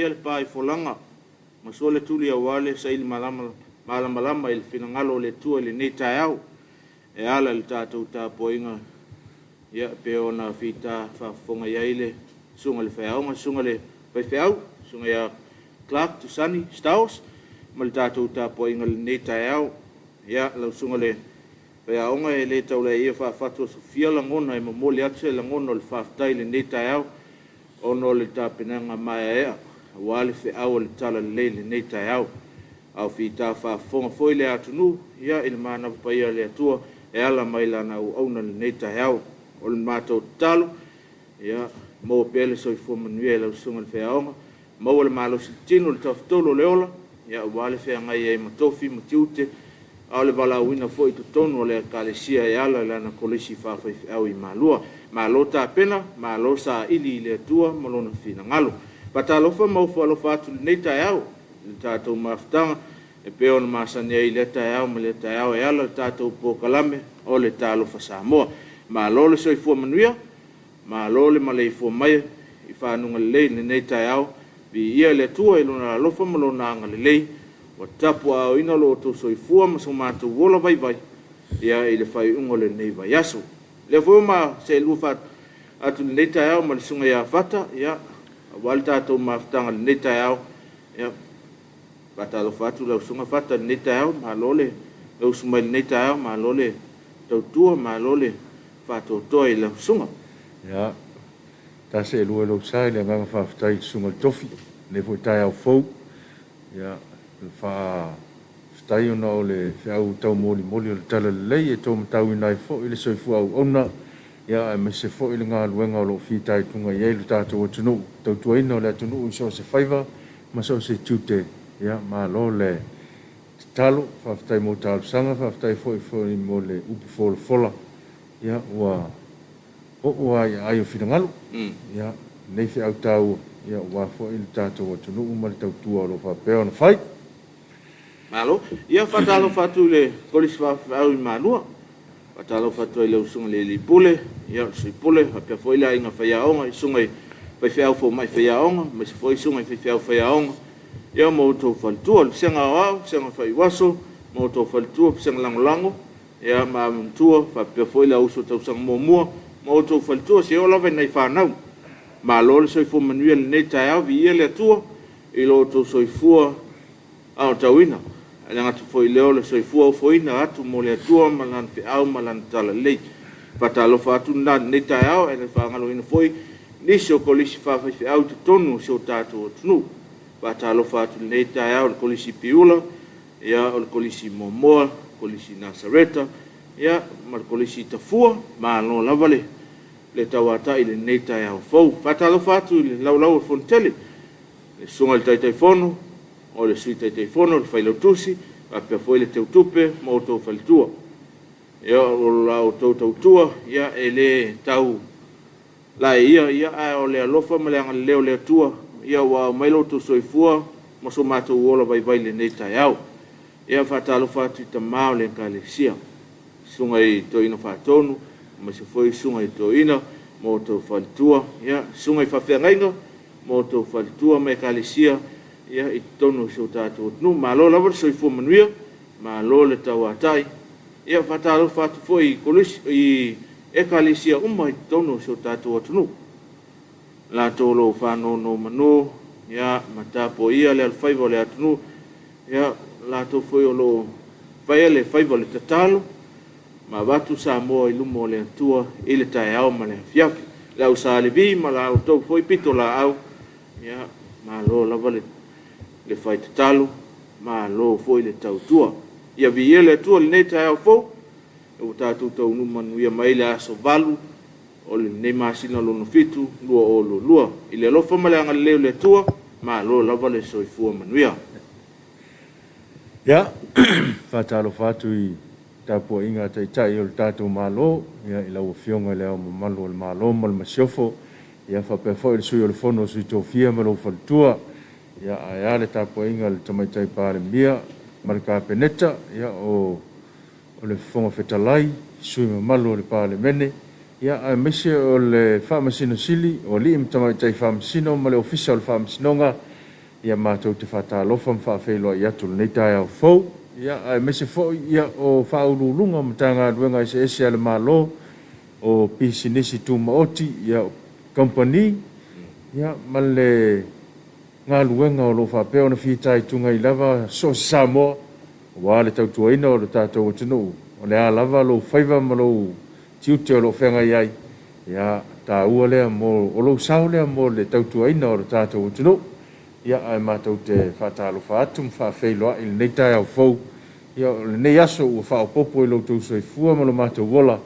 ia le pai folanga ma so le tuli awale sa il malama il finangalo le tua le nei tai au e ala le tatou tapoinga ia pe ona fita fa fonga ia ile sunga le faionga sunga le pai feau sunga ia Clark to Sunny Staus ma le tatou tapoinga le nei tai au ia lau sunga le faionga e le tau le ia fa fatu sofia langona e mamoli atu e langona le faaftai le nei tai au ono le tapenanga mai ea wale feau le tala le nei tai au au fita fa fonga foi le atunu ia il mana paia le atua e ala mai lana au na le nei tai au o le matou talo ia mo pele so fo manuel au sunga le feaonga mo le malo tino le taftolo le ola ia wale fe ngai e matofi matiute au le bala wina foi to tono le kalesia e ala lana kolisi fa au i malua malota pena malosa ili le tua malona fina ngalo patalofa mo fo lo fatu le nei tai au le tatou maftanga e pe ona masani ai le tai au le tai au e ala tatou po kalame o le Talofa Samoa ma lo le soifua manuia ma lo le malei fua mai i whanunga le nei tai au vi ia le tua i luna lofa ma lona anga le lei wa tapu au ina lo to soifua ma so matu wola vai vai ia i le whai ungo le nei vai aso le fuma se lufa atu le nei tai au ma le sunga ia fata ia wale tatou maftanga le nei tai au ia Talofa atu lau sunga fata le nei tai au ma lo le lau sumai le nei tai au ma lo le tautua ma lo le whātotoa i lau sunga. Ia, ta se lua lau sai le nganga whawhitai sunga tofi, le fo tai au fau. Ia, le whawhitai ona o le whiau tau moli o le tala le lei e tau matau i nai fo i le soifu au ona. Ia, e me se fo i le ngā luenga o lo whitai tunga i eilu tātou o tunu. Tautua ina o le tunu i so se whaiva, ma so se tute. Ia, ma lo le talo, whawhitai mo talo sanga, whawhitai fo i mo le upu fola fola. Ia, ua ia ai o whirangalu. Ia, nei whi au tau, ia, ua fo i le tātou o tunu umari tau tua o lo whapea ona whai. Malo, ia whatalo whatu le kolis whau i manua. Whatalo whatu i leo sunga le li pule, ia, sui pule, hapea fo i la inga whaiaonga, i sunga i whaiwhau fo mai whaiaonga, ma se fo i sunga i whaiwhau whaiaonga. Ia mautou whaltua, le senga au, senga whaiwaso, mautou whaltua, senga langolango, ia mamtua, whapea fo i la uso tau sang mua, mautou whaltua, se o lawe nei whanau. Ma lole soifua manuia le nei tai au, vi ia le atua, i loto soifua au tauina. Ala ngatu fo i leo le soifua au foina atu mo le atua, malan fi au, malan tala lei. Fatalofa atu na nei tai au, e le whangalo ina foi, nisi o kolisi whawhai fi au te tonu, se o tātou o tunu. Fatalofa atu nei tai au, le kolisi piula, ia o le kolisi momoa, kolisi Nasareta, ia ma le kolisi tafua, ma alo lavale, le tawata i le nei tai au fau. Fatalofa atu le laulau o fontele, le sunga le taitai fono, o le sui taitai fono, le whailautusi, apea foi le teutupe, mo tau whalitua. Ia o lau tau tautua, ia e le tau la ia a o le alofa ma le anga leo le atua, ia wa mailo tu soifua, ma so mātou uola vai le nei tai au. Ia whatalofa atu i tamao le kalesia. Sunga i toina whatonu, ma se foi sunga i toina, mo tau whalitua, ia sunga i whawhiangainga, mo tau whalitua me kalesia, ia i tonu so tātou tunu, ma lo lawa soifua manuia, ma lo le tau atai, ia whatalofa atu foi i e kalesia uma i tonu so tātou tunu. La tolo whano no manu, ia matapo ia le alfaiva le atunu, ia la to foi o lo vai le faiva le tatalo, ma watu Samoa i lumo le atua i le tai au ma le fiafi. La usa le vi, ma la auto foi pito la au, ia ma lo lava le fai tatalo, ma lo foi le tautua. Ia vi le atua le nei tai au fau, e o tātou tau numanu ia mai le aso valu, o le nei masina lono fitu, lua o lo lua. I le lofa ma le anga leo le tua, ma lo lava le soifua manuia. Ia, whatalo whatu i tāpua inga tai o le tātou malo, ia i lau fionga leo mamalo o le malo, ma le masiofo, ia whapea fo i le sui o le fono sui tōwhia ma lo whalitua, ia a le tāpua inga le tamaitai pāre mia, ma le kāpeneta, ia o le fonga whetalai, sui mamalo o le pāre mene, ia a mese o le whaamasino sili, o li im tamaitai whaamasino, ma le ofisa o le whaamasinonga, ia mātou te whatalofa mwhawhelo i atu nei tai au fau. Ia ai mese fo ia o whaurulunga matanga ruenga ese ese ale malo o pisinisi tu maoti ia company. Ia male ngā luenga o lo whapeo na whitai tunga i lava so Samoa. Wa le tautuaina o le tātou o tunu. O le a lava lo whaiva ma lo tiute o lo whenga iai. Ia tā ua lea mo o lo sao lea mo le tautuaina o le tātou o tunu. Ia ai mātou te whatalofa atu mwhawheiloa i le nei tai au fau. Ia le nei aso ua whaopopo i lo tau soifua ma lo mātou wola.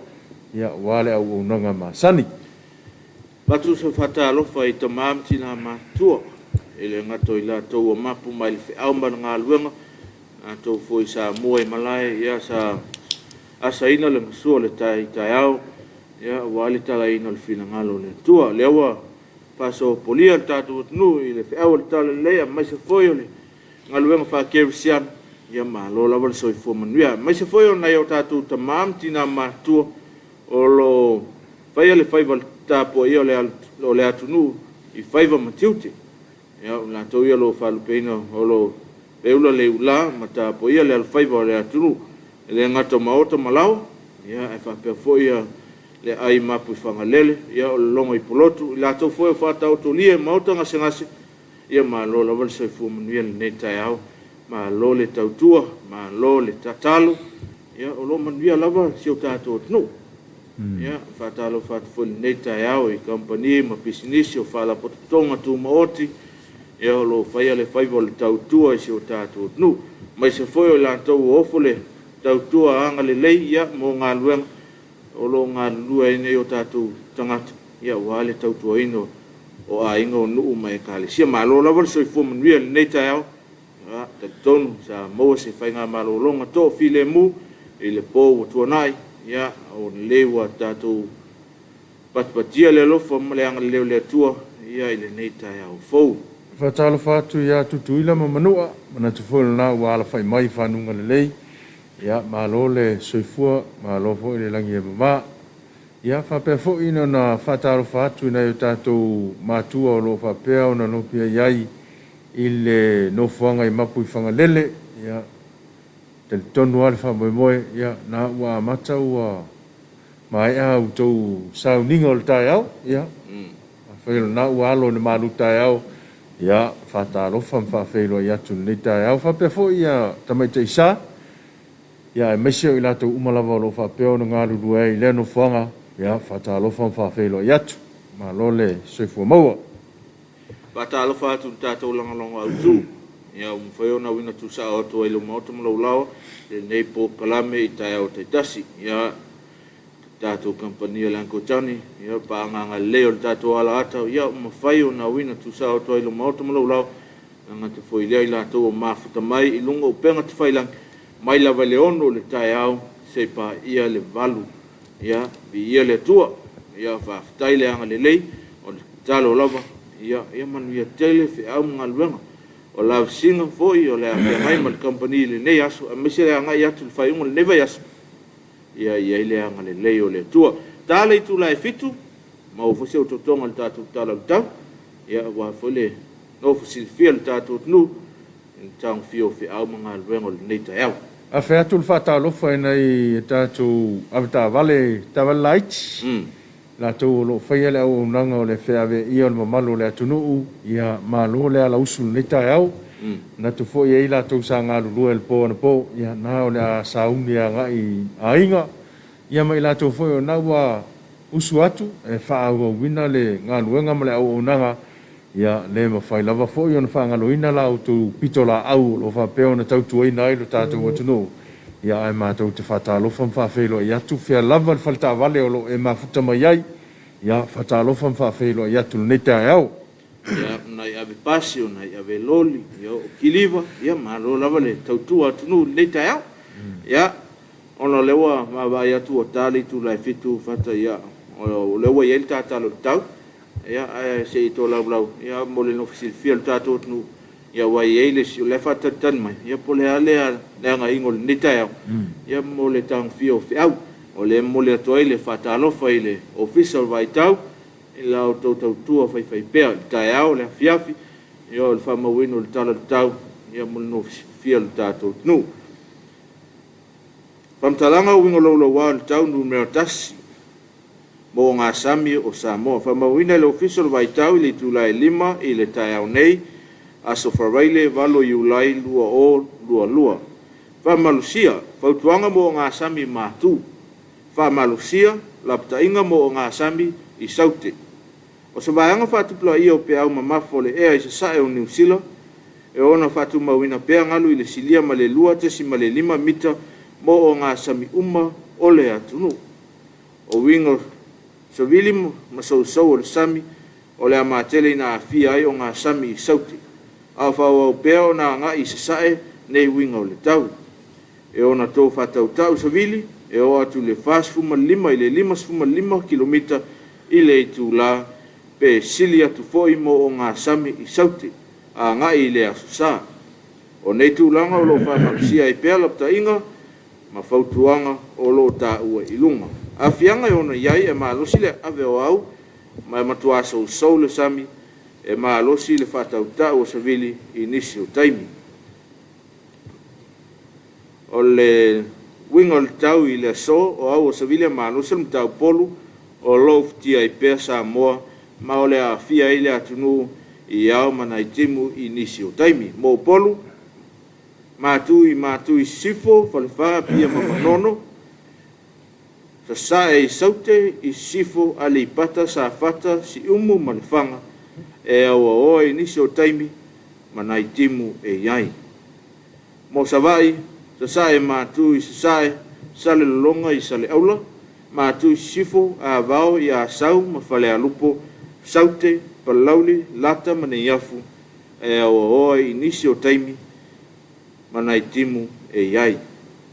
Ia wale au unanga masani. Batu se whatalofa i ta mamti na mātua. Ele ngato i la tau o mapu mai le whiau mana ngā luenga. Ngā tau fo i Samoa i Malai. Ia sa asa ina le masua le tai au. Ia wale tala ina le fina ngalo le tua. Le awa paso polia le tātou atunu i le whiau le tala lea. Mai se foi o le ngā luenga whakerisiana. Ia ma lo lava le soifua manuia. Mai se foi o nei o tātou ta mamti na mātua. O lo whaia le whaiva le tāpua ia o le atunu i whaiva matiuti. Ia la tau ia lo whalupeina o lo peula le ula ma tāpua ia le whaiva o le atunu. Le ngata maota malau. Ia e whapea fo ia le ai mapu i whangalele. Ia o le longa i polotu. La tau fo ia whatau to lia maota ngase. Ia ma lo lava le soifua manuia le nei tai au. Ma lo le tautua. Ma lo le tatalo. Ia o lo manuia lava si o tātou atunu. Ia whatalo whatafo le nei tai au i company ma pisinisi o whalapototonga tu maoti. Ia o lo whaia le whaiva le tautua i si o tātou atunu. Mai se foi o lantou o ofo le tautua anga le lei ia mo ngā luenga. O lo ngā lua ine o tātou tangata. Ia wale tautua ino o a inga o nuu mai kāle. Sia malo lava le soifua manuia le nei tai au. Ta tonu sa moa se whai ngā malo longa to file mu i le pō o tuanai. Ia o lewa tātou patpatia le lofa ma le anga leo le atua. Ia i le nei tai au fau. Whatalo whatu ia tutuila ma manua. Mana tufoila nā wala whai mai whanunga le lei. Ia malo le soifua, malo fo i le langi e mama. Ia whapea fo ina na whatalo whatu ina i tātou mātua o lo whapea o na nopia iai i le nofuanga i mapu i whangalele. Ia te tonu ale whamoemoe. Ia nā ua mata ua mai au tau sauninga o le tai au. Ia whaelo nā ua alo ne malu tai au. Ia whatalofa mwhawhelo i atu nei tai au. Whapea fo ia tamai te isa. Ia e mesio i lato umalava o lo whapeo na ngā rurua i lea no whanga. Ia whatalofa mwhawhelo i atu. Ma lo le soifua maua. Whatalofa atu tātou langalonga au tū. Ia umwhao na wina tu sa o to ilo maota malau lao. Le nei po kalame i tai au taitasi. Ia tātou kampania lanko tani. Ia paanganga leo le tātou ala atau. Ia umwhao na wina tu sa o to ilo maota malau lao. Nanga te fo i lea i lato o mafuta mai. I lunga upenga te whailangi. Mai lava le ono le tai au, se pa ia le valu, ia, bi ia le tua, ia whaftai le anga le lei, o le talo lava, ia manu ia tele whi au mga luenga, o lau singa foi, o le awhia mai ma le company le nei aso, a mese le anga i atu le whaiunga le neva aso, ia le anga le lei o le tua. Tā le tu lai fitu, ma o fose o totonga le tātou tala utau, ia wa fole, no fose fia le tātou tnu, tang fio fi au mga luenga le nei tai au. A whea tu le whatalofa e nei tātou avata vale tawalait. La tau lo whaia le au unanga o le wheawe ia o le mamalu le atunuu. Ia malo le ala usu le tai au. Na tu fo ia i la tau sa ngā lulua le pō na pō. Ia nā o le a sauni a ngai a inga. Ia mai la tau fo ia nā wa usu atu. E wha au wina le ngā luenga ma le au unanga. Ia le mawhai lava fo i ona whangaloina la o tu pitola au lo whapeo na tautuaina ai lo tātou atunu. Ia ai mātou te whatalofa mwhawhelo i atu whia lava le whalta wale o lo e mafuta mai ai. Ia whatalofa mwhawhelo i atu nei tai au. Ia nai ave pasi o nai ave loli, ia o kiliva, ia malo lava le tautua atunu nei tai au. Ia ono lewa mawai atu o tali tu lai fitu whata ia o lewa i el tātalo tau. Ia se i tō lau, ia mole no fisil fia le tātou tunu, ia wai eile si o le whatatan mai, ia pole alea leanga ingo le nitai au, ia mole tang fia o fiau, o le mole atoa i le whatalofa i le official vai tau, i lau tau tua whai pea, le tai au, le fiafi, ia o le whamawino le talatau, ia mulino fia le tātou tunu. Whamtalanga o wingo lau wā le tau numero tasi, mo ngā sami o Samoa. Whamawina le official vai tau i le tūlai 5 i le tai au nei, aso whareile valo iulai lua o lua. Whamalusia, whautuanga mo ngā sami mātū. Whamalusia, laptainga mo ngā sami i saute. O sa vaianga whatupula ia o pe au mamafo le ea i sa sae o New Zealand, e ona whatu mawina pea ngalu i le silia ma le lua tesi ma le 5 mita mo o ngā sami uma o le atunu. O wingo sa vili ma sau o le sami o le amatele ina awhia ai o ngā sami i saute. A whau au pea o ngā ngā i sa sae nei wingo le tau. E ona tō whatau tau sa vili, e o atu le 5.5 i le 5.5 kilomita i le itu la pe sili atu foi mo o ngā sami i saute a ngā i le aso sa. O nei tūlanga o lo whamapsia i pea lapta inga ma whautuanga o lo tā ua i lunga. A whianga i ona iai e maalosi le ave o au ma e matua sau le sami e maalosi le whatau tau o savili i nisi o taimi. O le wingo le tau i le so o au o savili e maalosi le mtau polu o lo ftia i pea Samoa ma o le a fia i le atunu i au mana i timu i nisi o taimi. Mo polu, mātui sifo, whalewha pia mamanono, sa sae i saute i sifo ali pata sa fata si umu manifanga e aua oa i nisi o taimi mana i timu e iai. Mo savai, sa sae mātui sa sae sale lolonga i sale aula, mātui sifo a vao i a sau ma whale a lupo saute, palauli, lata mane iafu e aua oa i nisi o taimi mana i timu e iai.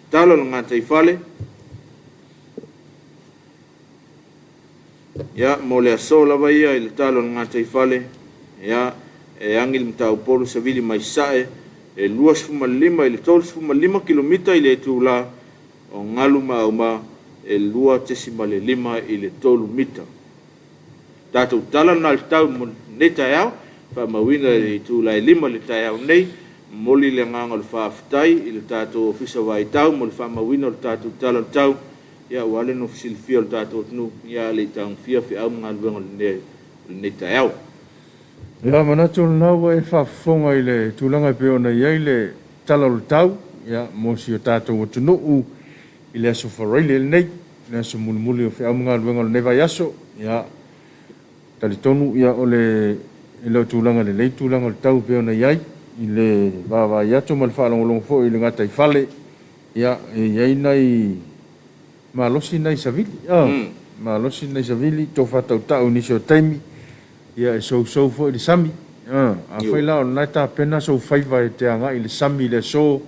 Talo na ngā taifale, ia mo le aso lava ia i le talo na ngā taifale, ia e angil mtau polu sa vili mai sae, e 2.5 i le 3.5 kilomita i le tūla o ngalu mauma e 2.5 i le 3 mita. Tātou tala na le tau mo ne tai au, whamawina i tūlai 5 le tai au nei, moli le nganga le whaafitai i le tātou ofisa vai tau, mo le whamawina le tātou tala le tau, ia wale no fisilifia le tātou tunu, ia le taung fia au mga luenga le ne tai au. Ia manatu le naua e whaafonga i le tūlanga peo na iai le tala le tau, ia mo si o tātou o tunuu i le aso whareile le nei, le aso muli o au mga luenga le vai aso, ia talitonu ia o le tūlanga le lei tūlanga le tau peo na iai i le wawa iato ma le whaalongolongo fo i le ngata i whale ia iai nei malosi nei savili malosi nei savili tō whatau tau nisi o taimi ia e sou fo i le sami a whaila o nai tā pena sou whaiva e te anga i le sami le so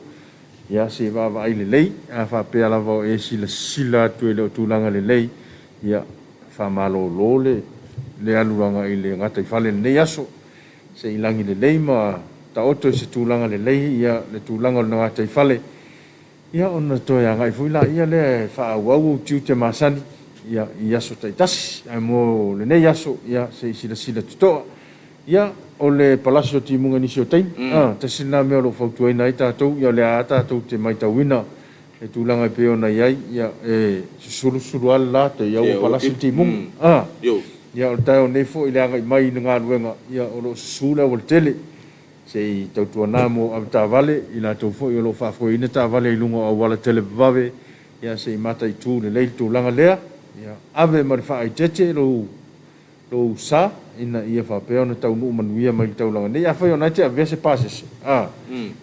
ia se wawa i le lei a whapea lava o e sila atu e le o tūlanga le lei ia whamalo lo le aluanga i le ngata i whale nei aso se ilangi le lei ma ta oto se tūlanga le lei ia le tūlanga o ngata i whale ia ona toi anga i fuila ia le whaauau tiu te masani ia i aso taitasi ai mo le nei aso ia se sila tutoa ia o le palasio timunga nisi o tein ta sina mea lo fautuaina i tātou ia le a tātou te maitawina e tūlanga i peo na iai ia e suru ala te iau o palasio timunga ia o tau nefo i le anga i mai na ngā ruenga ia o lo susula o le tele se i tautua namo au tā vale i la tau fo i o lo whafo i na tā vale i lunga au wala tele vave ia se i mata i tū le leil tūlanga lea ia ave ma le wha ai tete lo sa ina ia whapea na tau nuu manuia mai tau langa nei a whai o naite a vese pasese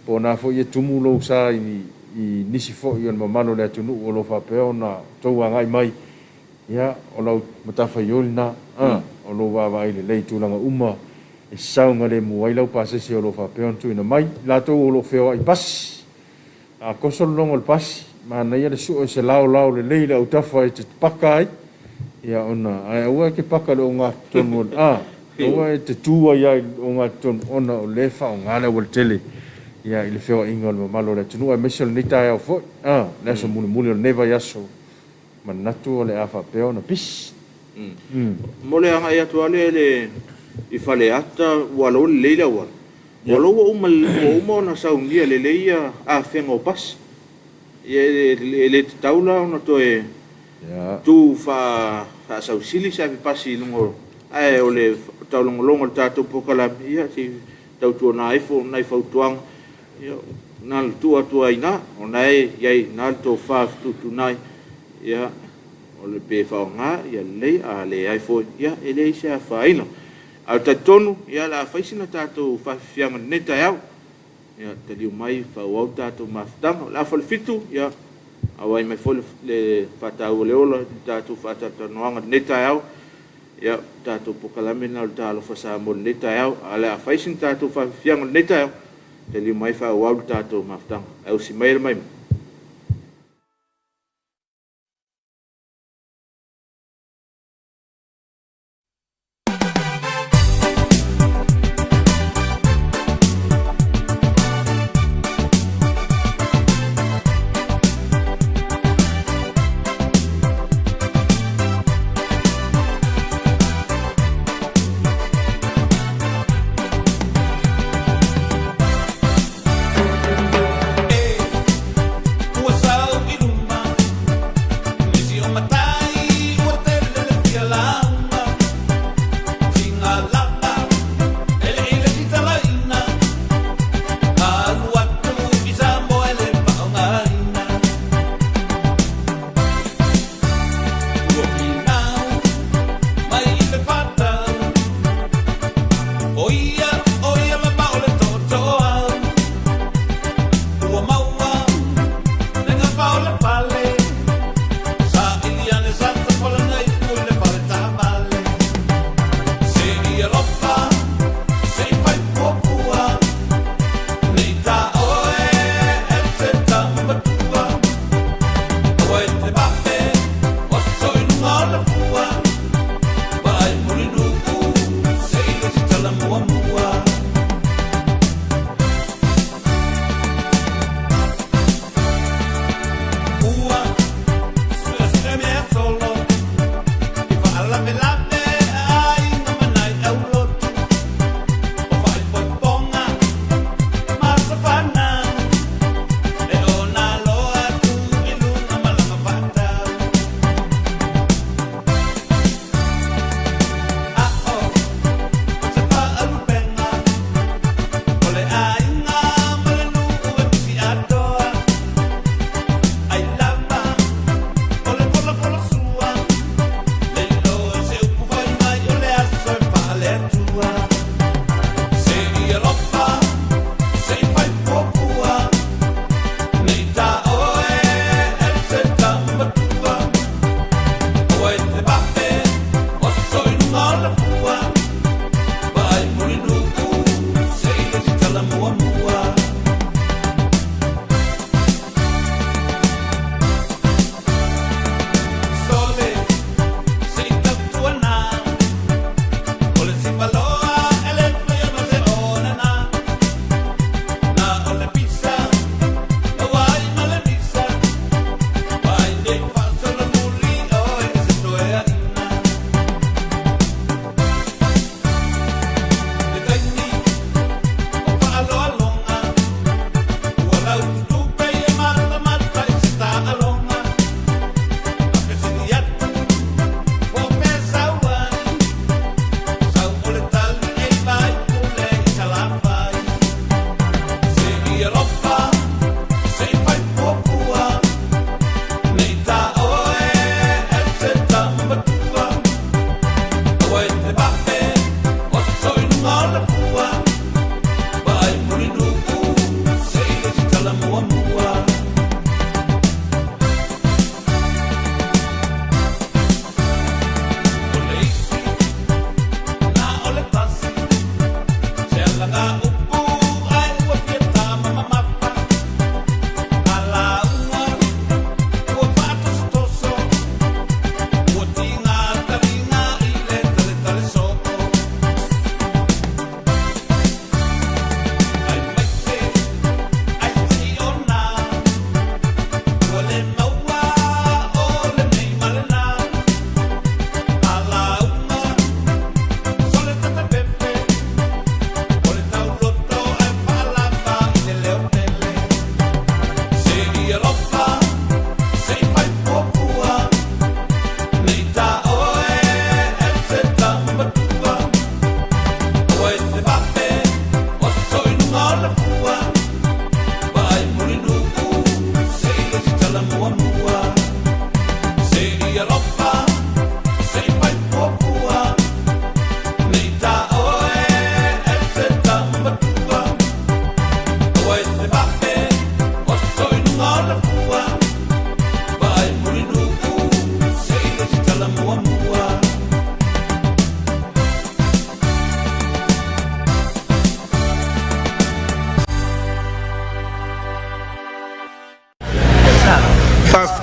po na fo i tumu lo sa i nisi fo i on mamano le atu nuu o lo whapea na tau angai mai ia o lau matafa i olina o lo wawa i le lei tūlanga uma e saunga le muailau pasese o lo whapea tu ina mai lato o lo wheo ai pasi a koso longo le pasi ma na ia le suo e se lao le lei le au tafa e te paka ai ia ona ai ua ke paka le o ngā tonu ua e te tua ia o ngā tonu ona o le wha o ngāle o le tele ia i le wheo inga o le mamalo le tunu a mesel nita au fo le aso muli o le neva yaso manatu o le a whapea na pisi mo le anga ia tuale le i whale ata walo le leila wala o lo uma na saunia le leia a fengo pas le taula ona to e tu fa sausili sa pasi lungo ai o le taulongolongo le tatou pokalami ia si tautua na ifo nai fautuang ia na tua ina ona e iai na to fa tutunai ia o le pe faonga ia le a le ai fo ia ele se faino au tatonu ia la faisina tatou fa fianga neta yao ia te liu mai fa o tatou maftanga la fo le fitu ia awai mai fo le fatau le ola tatou fatata noanga neta yao ia tatou pokalame na le Talofa Samoa neta yao ala faisina tatou fa fianga neta yao te liu mai fa o tatou maftanga au si mai mai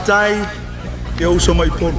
tai e o so mai polo.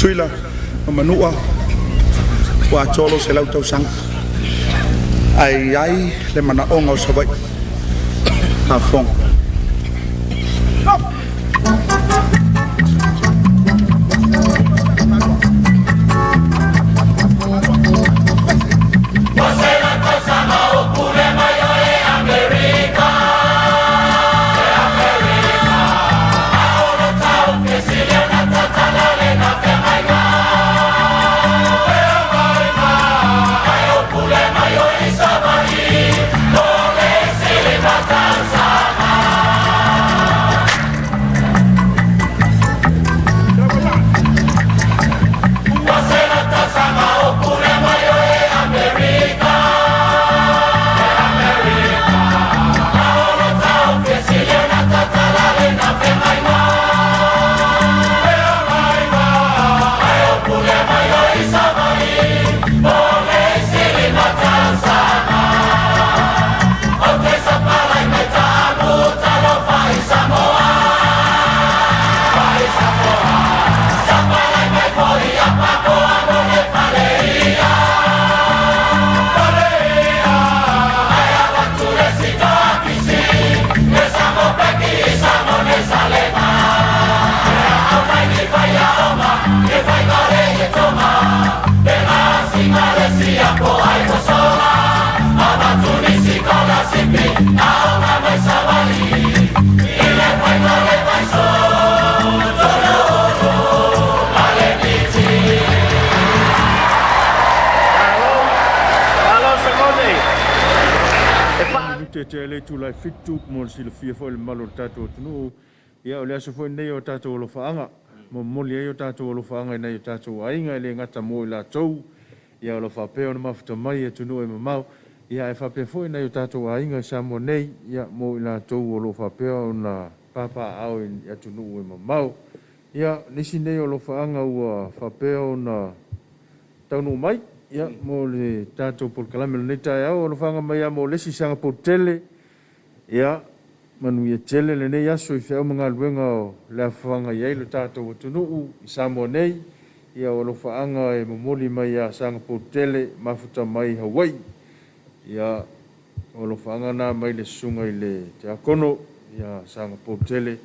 Tuila, manua, wa cholo se lau tau sang. Ai, le mana onga o sabai. Ha fong. Te le tu lai fitu mo sila fia fo le malo tato tunu ia o le aso fo nei o tato lo faanga mo moli ai o tato lo faanga nei o tato ainga le ngata mo la tou ia lo fa pe o ma futa mai e tunu e mau ia e fa pe fo nei o tato ainga sa mo nei ia mo la tou lo fa pe o na papa au ia tunu e mau ia nisi nei o lo faanga ua fa pe o na tau mai ia mo le tato por kalame le tai au lo fanga mai mo le si sanga por tele ia manu ia tele le nei aso i fea mga luenga o le fanga ia le tato o tunu i samo nei ia o lo fanga e momoli mai ia sanga por tele mafuta mai Hawaii ia o lo fanga na mai le sunga i le te akono ia sanga por tele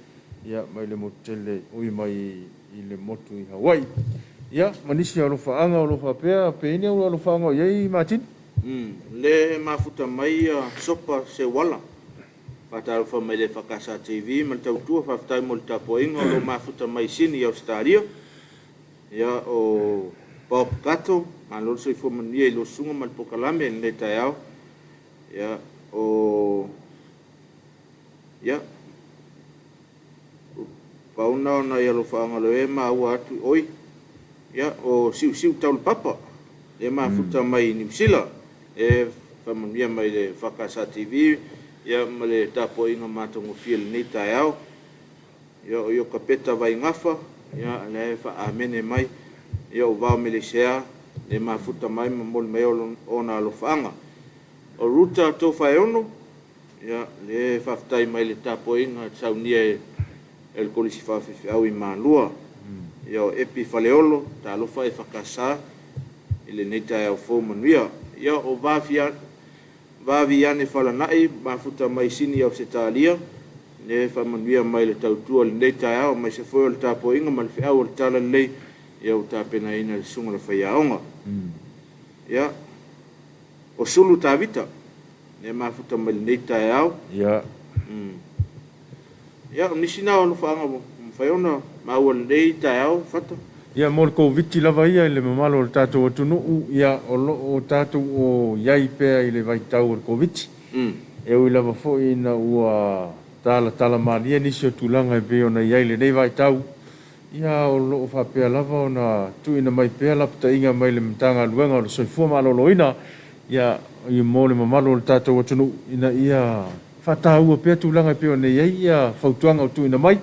ia mai le motele ui mai i le motu i Hawaii ia manisi o lo faanga o lo fapea pe ni o lo faanga ye Martin le mafuta mai sopa se wala patal fa mai le fakasa TV mal tau tu fa tai mol tapo ingo lo mafuta mai sini i Australia ia o pop kato malo so fo mani lo sunga mal pokalame le taiao ia o ia pauna na ia lo faanga lo e ma wa tu oi ia o siu taul papa e mafuta mai New Zealand e famia mai le fakasa TV ia male tapo inga matongo fiel ni taiao ia o yo kapeta vai ngafa ia le fa amene mai ia o va melesea le mafuta mai mol mai ona lo fanga o ruta tō whae ono, ia le whaftai mai le tāpo inga saunia e kolisi whawhiwhi au I mālua. Ia o epi whaleolo, Talofa e whakasā, I le neitai au fō manuia. Ia o vāvi ane whalanai, mafuta mai sini au se tālia, ne whamanuia mai le tautua le neitai au, mai se whoi o le tāpo inga, ma le whiau o le tala lei, ia o tāpena ina le sunga le whaiaonga. Ia, o sulu tāwita, ne mafuta mai le neitai au. Ia. Ia, nisi nao anu whaanga whaiona, maua le neitai au, whata. Ia mo le COVID lava ia I le mamalo le tātou atunuu, ia o tātou o iai pēa I le vaitau o le COVID. E ui lava fo ina ua tala malia nisi o tūlanga e pēo na iai le nei vaitau. Ia o loo whapea lava o na tuina mai pēa lapta inga mai le mtanga luenga o le soifua malolo ina. Ia I mo le mamalo le tātou atunuu ina ia whataua pēa tūlanga e pēo na iai ia whautuanga o tuina mai.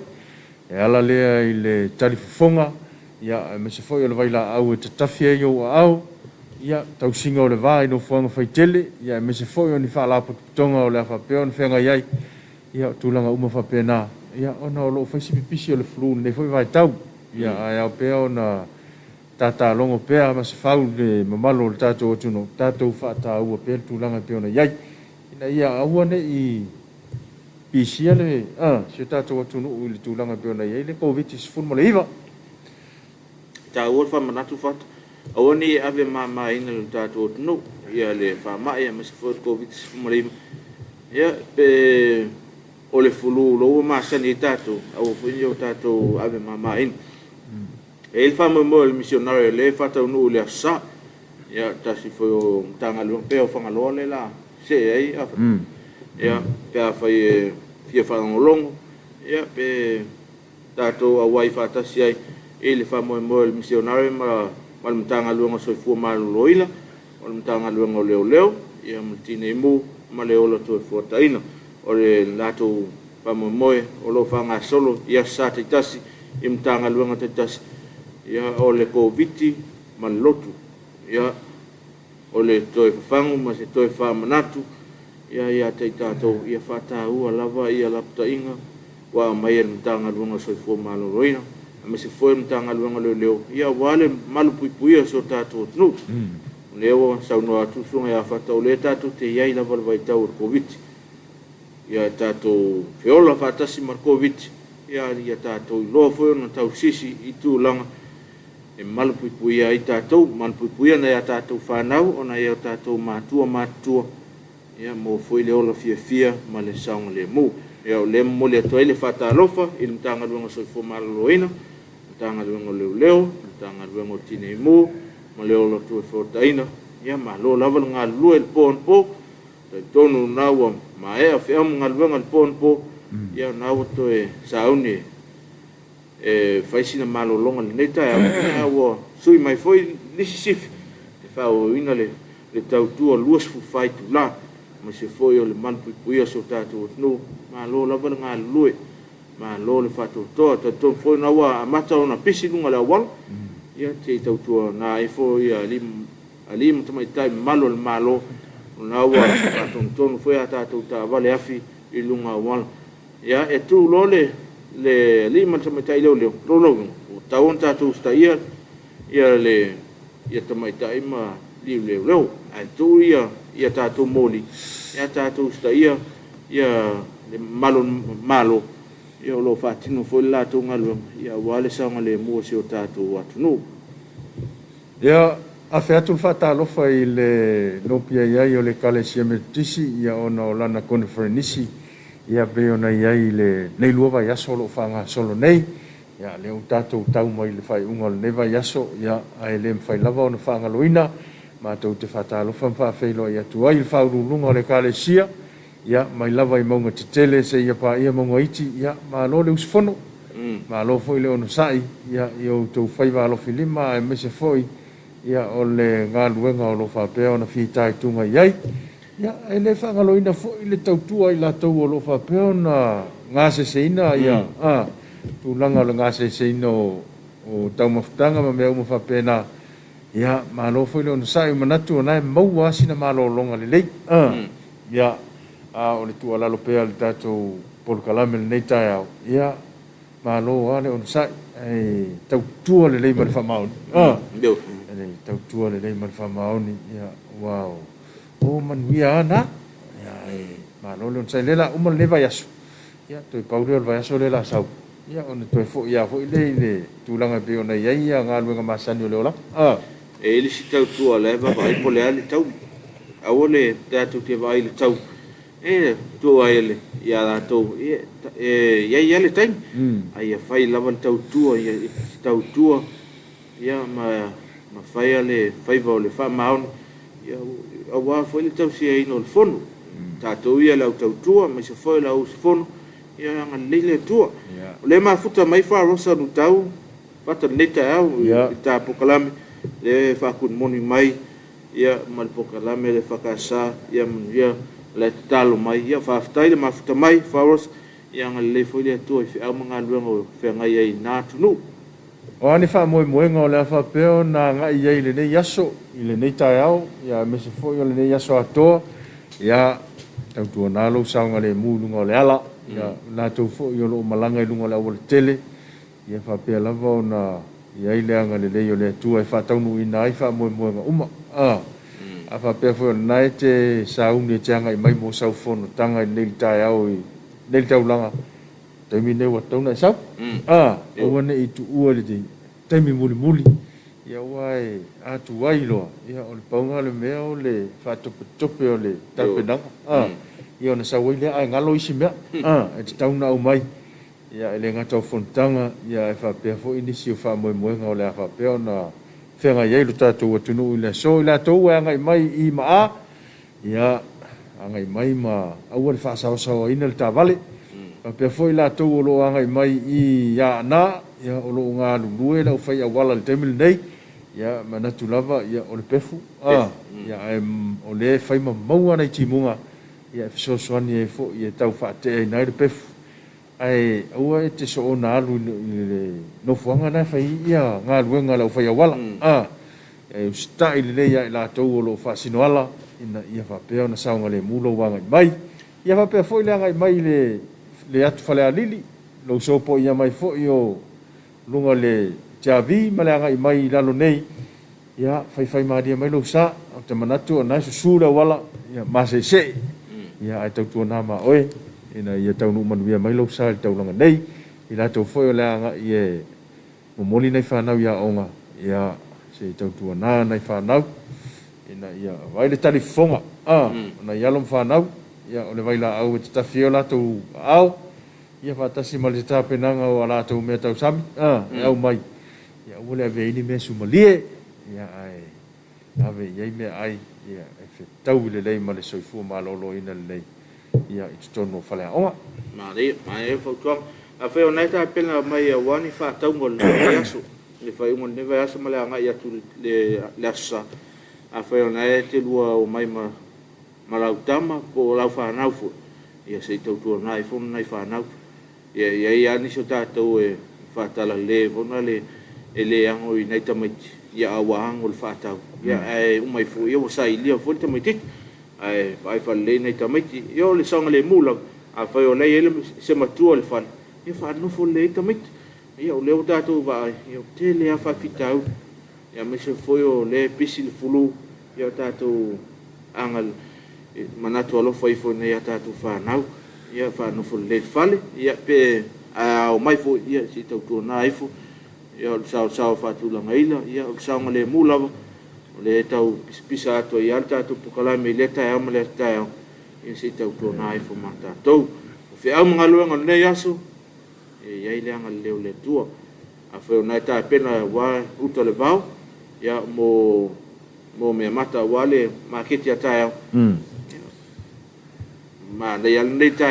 E ala lea I le talifufonga. Ia me se foi o le vaila au e tatafi e yo au ia tau singa o le vai no fuanga faitele ia me se foi o ni fala tonga o le fa pe on fenga ia ia tulanga uma fa pena ia ona o lo faisi pipisi o le flu ne foi vai tau ia ai pe ona tata longo pe ma se fau le mamalo le tato o tuno tato fa ta u pe tulanga pe ona ia ina ia au ne I pisia le se tato o tuno le tulanga pe ona ia le covid is fun mo le iva Ta ua whamanatu whata. Aoni ave mama ina le tātou tunu. Ia le whamai a masa whot COVID-19. Ia pe o le fulu loa maasani I tātou. Au whini o tātou ave mama ina. E il whamai mo le Missionary le whatau nuu le asa. Ia tasi whai o mtanga luang peo whangaloa le la. Se ei afa. Ia pe a whai fia whangolongo. Ia pe tātou awai whatasi ai. E le whamoe le Missionary ma le mtanga luanga soifua maloloila, ma le mtanga luanga o leo, ia mtine imu, ma le ola toi fuataina. O le lato whamoe o lo whanga solo, ia sa taitasi, I mtanga luanga taitasi, ia o le COVID ma le lotu, ia o le toi whafangu, ma se toi whamanatu, ia taitatou, ia whataua lava, ia lapta inga, wa mai le mtanga luanga soifua maloloina. Me se foi mtanga luanga leo ia wale malu puipuia so tātou tunu leo sauno atu sunga ia whata o le tātou te iai lava le vaitau o COVID ia tātou whiola whatasi mar COVID ia tātou loa foi na tau sisi I tūlanga e malu puipuia I tātou malu puipuia na ia tātou whanau o na ia tātou mātua ia mo foi le ola fia ma le saunga le mu ia o le mo le atoa le Talofa I le mtanga luanga soifua maloloina tanga luengo leo, tanga luengo tine imu, ma leo lo tu fotaina, ia ma lo lava ngā lua il po, tai tonu naua ma ea whia ngā luenga il po, ia naua to e sauni e whaisina malo longa le neitai, ia ua sui mai foi nisi sifi, e whao ina le tautua luas fu whai tu la, ma se foi o le manpui puia so tātou tnu, ma lo lava ngā lue, ma lo le fatu to to foi na wa mata ona pisi lunga la wal ia te tautua na e foi alim tamai tai malo le malo na wa fatu ton foi ata ta vale afi I lunga wal ia e tu lo le lima tamai tai lo taon tatu sta ia le ia tamai tai ma le ai tu ia tatu moli ia tatu sta ia le malo ia lo fatino foi la to ngalo ia wale sanga le mo se o tatou atunu ia a featu Talofa I le nopia ia o le kalesia metisi ia ona o lana conferenisi ia be ona ia I le nei lua vai aso lo fanga solo nei ia le tatou tau mai le fai unga le neva yaso ia ai le fai lava ona fanga loina ma tau te Talofa fa feilo ia tu ai fa lunga o le kalesia ia mai lava I maunga te tele se ia pa ia maunga iti ia ma lo le usfono ma lo foi le ono sai ia o tau fai wa lo filima e me se foi ia o le ngā luenga o lo whapea o na whitai tunga iai ia e le whangaloina foi le tautua I la tau o lo whapea o na ngā seseina ia tūlanga o le ngā seseina o tau mawhutanga ma mea uma whapea na ia malo foi le ona sai manatu ona mau asina malo longa le lei ia o le tu ala lo pe al tato por kalame le nei tai ia malo ale ona sai tau tua le lei mal fa mau Ndio. ele tau tua le lei mal fa mau ni ia wow o man ia na ia malo le ona sai le la uma le vai aso ia toi paulo vai aso le la sau ia ona toi fo ia fo le tulanga pe ona ia ngalu nga masani le ola E ili si tau tua le vai po le ali tau. Awole tatu te vai le tau. E tua ele ia la tau. Ia le tai. Ai fai lava tau tua ia ma fai ale fai va le fa maun. Ia awa foi le tau si ai no le fono. Tatu ia la tau tua ma se foi la o fono. Ia nga le tua. Le ma futa mai fa rosa no tau. Pata neta au ta pokalame le fakun moni mai ia mal pokalame le fakasa ia ia le talo mai ia faftai le mafuta mai faros ia ngale foi le tu fi au manga luengo fe ngai ai na tunu o ani fa mo ngo le fa peo na ngai ai le nei yaso ile nei tai au ia me se foi le nei yaso ato ia tau tu na lo sa ngale mu ngo le ala ia na tu foi lo malanga i lungo le o tele ia fa pe lava ona ia ile anga le leo le tu e fa taunu ina i fa mo uma a fa pe fo na te sa un le tanga i mai mo sa fono tanga le tai au i le tau langa te mi ne wa tauna sa o wane i tu ua le te mi muli ia wai a tu wai lo ia o le paunga le mea o le fa tope o le tapenanga ia ona sa wai le ai ngalo isi mea e te tauna au mai ia ele ngata o fontanga ia e fa pe fo inisi o fa mo nga o le fa pe ona fenga ia lu tatu o tunu le so la to wa ngai mai i ma ia ngai mai ma au le fa sa ina le tavale fa pe fo la to o lo ngai mai i ia na ia o lo nga lu la fa ia wala le temil nei ia mana tu lava ia o le pefu ia o le fa ma mau ana timunga ia so so ni fo ia tau fa te nai le pefu ai ua te so ona alu no fuanga na fai ia nga luenga la fai wala e sta ile ia la to lo fa sinoala ina ia fa pe ona saunga le mulo wanga mai ia fa pe foi le nga mai le atu fale alili lo so po ia mai fo io lunga le javi mala nga mai la lo nei ia fai ma dia mai lo sa te manatu ona sura wala ia ma se ia ai tau tu na ma oi ina ia tau no manu ia mai lo sa tau langa nei ila tau foi la nga ia mo moli nei fa na ia onga ia se tau tu na nei fa na ina ia vai le telefonga na ia lom fa na ia o le vai la au te tafiola tu au ia fa tasi mal te tapenanga o ala tau me tau sami au mai ia o le ave ini me sumalie ia ai ave ia me ai ia e fe tau le lei ma le soifu ma lo ina le lei ia i tono fale onga mai fo ko a fe ona ta pena mai wani fa tau ngol yaso le fa ngol ne va yaso mala nga ya tu le lasa a fe ona te lua o mai ma utama po la fa na fu ia se tau tu na iPhone na fa na ia ni so ta to e fa tala le ona le ele ango i nei tamai ia wa ngol fa tau ia ai mai fu ia sai lia fu tamai ai vai fa le nei tamiti io le sanga le mula a fa o lei ele se matua le fan e fa no fo le tamiti ia o le o tato va io te le a fa fitau ia me se foi o le pisil fulu ia tato angal manato alo foi fo nei tato fa nau ia fa no fo le fale ia pe o mai fo ia si tau tu na ifo ia o sao fa tu la ngaila ia o sanga le mula le tau pisa to ia tato pokala me le ta am le ta ia se tau to na ifo mata to fe am ngalo ngol ne yaso e ia ile ngal le tua a fe na ta pena wa uto le vau ia mo me mata wale market ya ta ma le ia le ta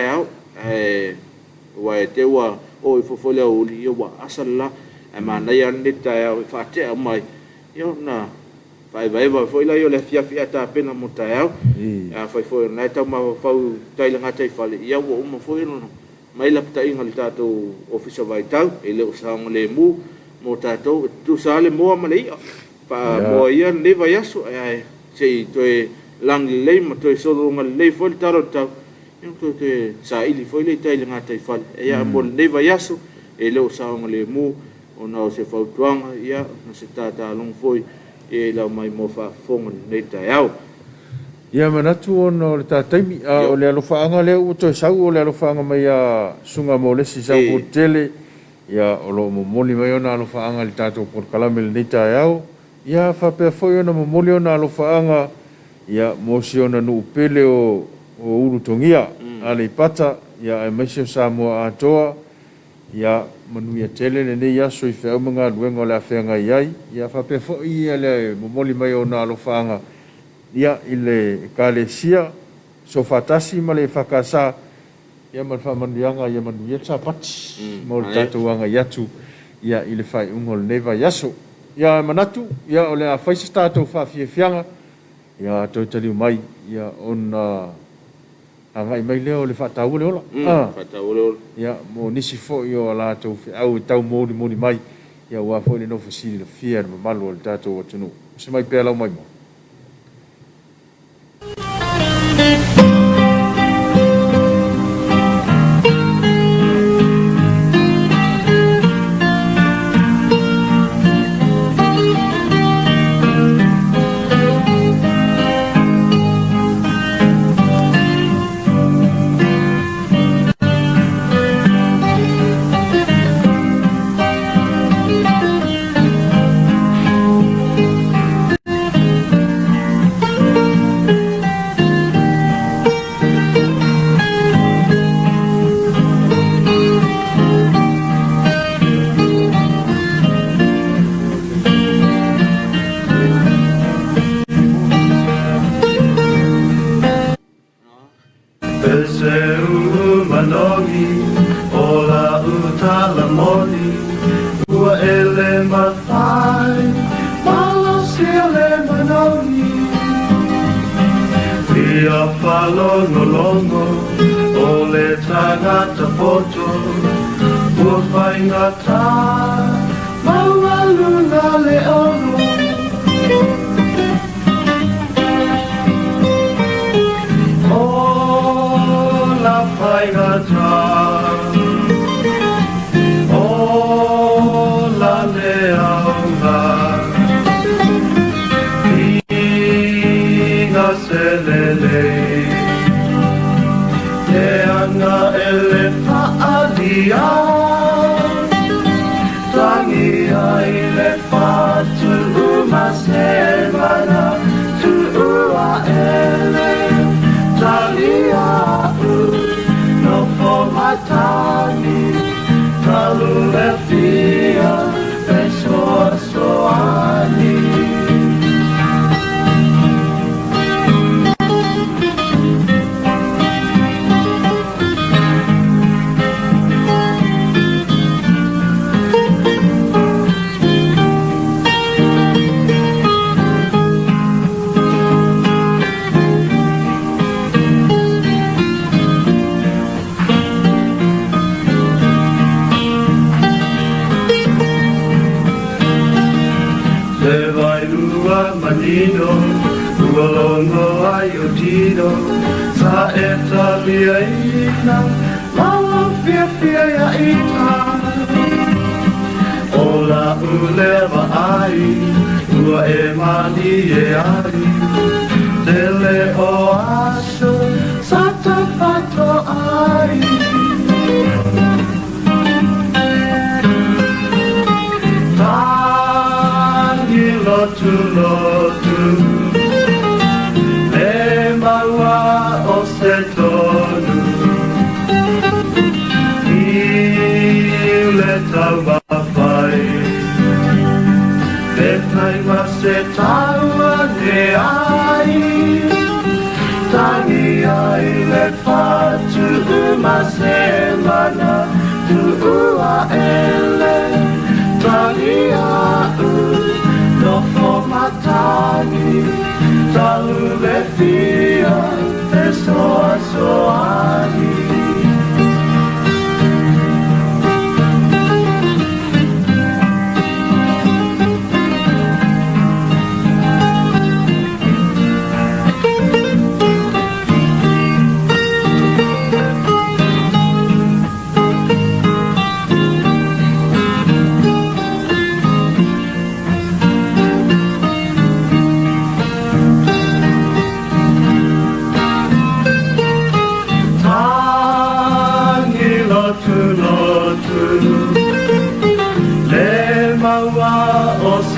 wa te wa o ifo fole o li wa asalla ma na ia le ta fa te mai ia na vai foi lá eu le fia ta pena mutaiau a foi na ta ma fau tai langa tai fale ia wo uma foi no mai la ta inga tato officer vai tau ele o sa le mu mo tato tu sale mo ma le mo ia le vai aso ai sei toe lang le ma toe solo nga le foi taro tau eu te sa ili foi le tai nga tai fal ia mo le vai aso e le sa nga le mu ona o se fautuanga ia na se tata long foi e la mai mo fa fong le tai au ia manatu ono le tataimi o le alofaanga le o toe sau o le alofaanga mai a sunga mo le si sau hotele ia o lo momoli mai ona alofaanga le tatou porkalame le tai au ia fa pe foi ona momoli ona alofaanga ia mo si ona nu pele o uru tongia ale pata ia e Missionary Samoa atoa ia manuia tele ne ia so i fea mga luenga le afenga iai ia fa pe foi ia le momoli mai ona alofaanga ia ile kalesia so fatasi ma le fakasa ia ma fa mandianga ia manuia tapati mo tatou anga yatu ia ile fai ungol neva yaso ia manatu ia ole a faisa tatou fa fianga ia to tali mai ia ona anga mai leo le fatau le ola fatau le ola ia mo nisi fo yo la to au tau moni mai ia wa fo le no fasili le fia ma malo le tatou atunu se mai pela mai mo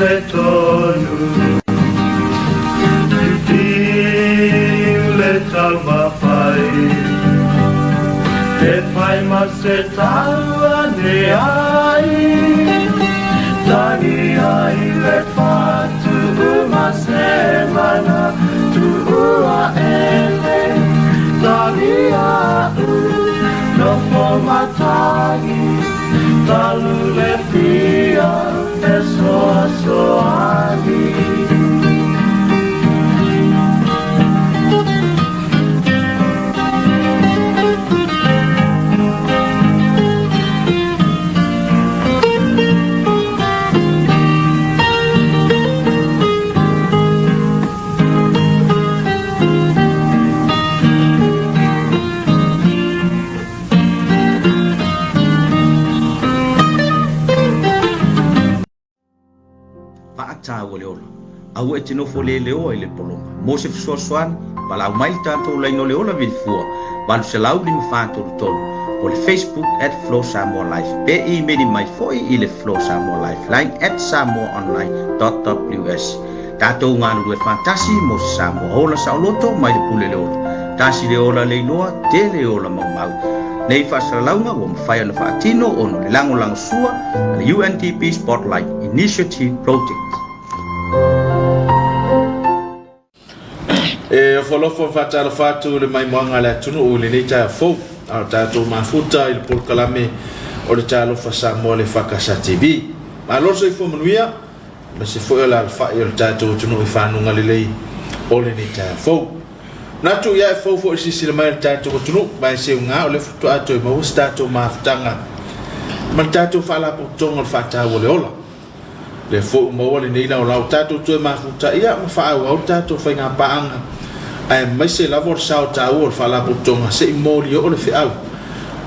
se tonu le tama pai e pai ma se taua ne ai tani ai le patu ma se mana tu ua ele tani au no po matani talu le pia e soa soani au e tino fo le leo ile polonga mo se soan pala mai tanto la no leo la vilfua balu se lau lim fato tol o le Facebook @Flow Samoa Life pe e meni mai foi ile Flow Samoa Life line @samoaonline.ws tato nganu e fantasi mo Samoa hola sauloto mai le pule leo tasi le ola le noa te le ola mau nei fa launga o mfai le fatino ono le lango sua le UNDP Spotlight Initiative Project. E folofo fatalo fatu le mai moanga le tunu o le nei ta fo a tato mafuta il polkalame o le Talofa Samoa le EFKS TV ma lo se fo manuia ma se fo la fa il tato tunu i fanu ngalei o le nei ta fo na tu ya fo si le mai tato tunu mai se nga o le futu ato mo stato mafutanga ma tato fa la potonga fa ta o le ola le fo mo le nei na o tato tu mafuta ia ma fa o tato fa nga paanga ai mai se la forsa o tau o fa la potonga se mori o le fiau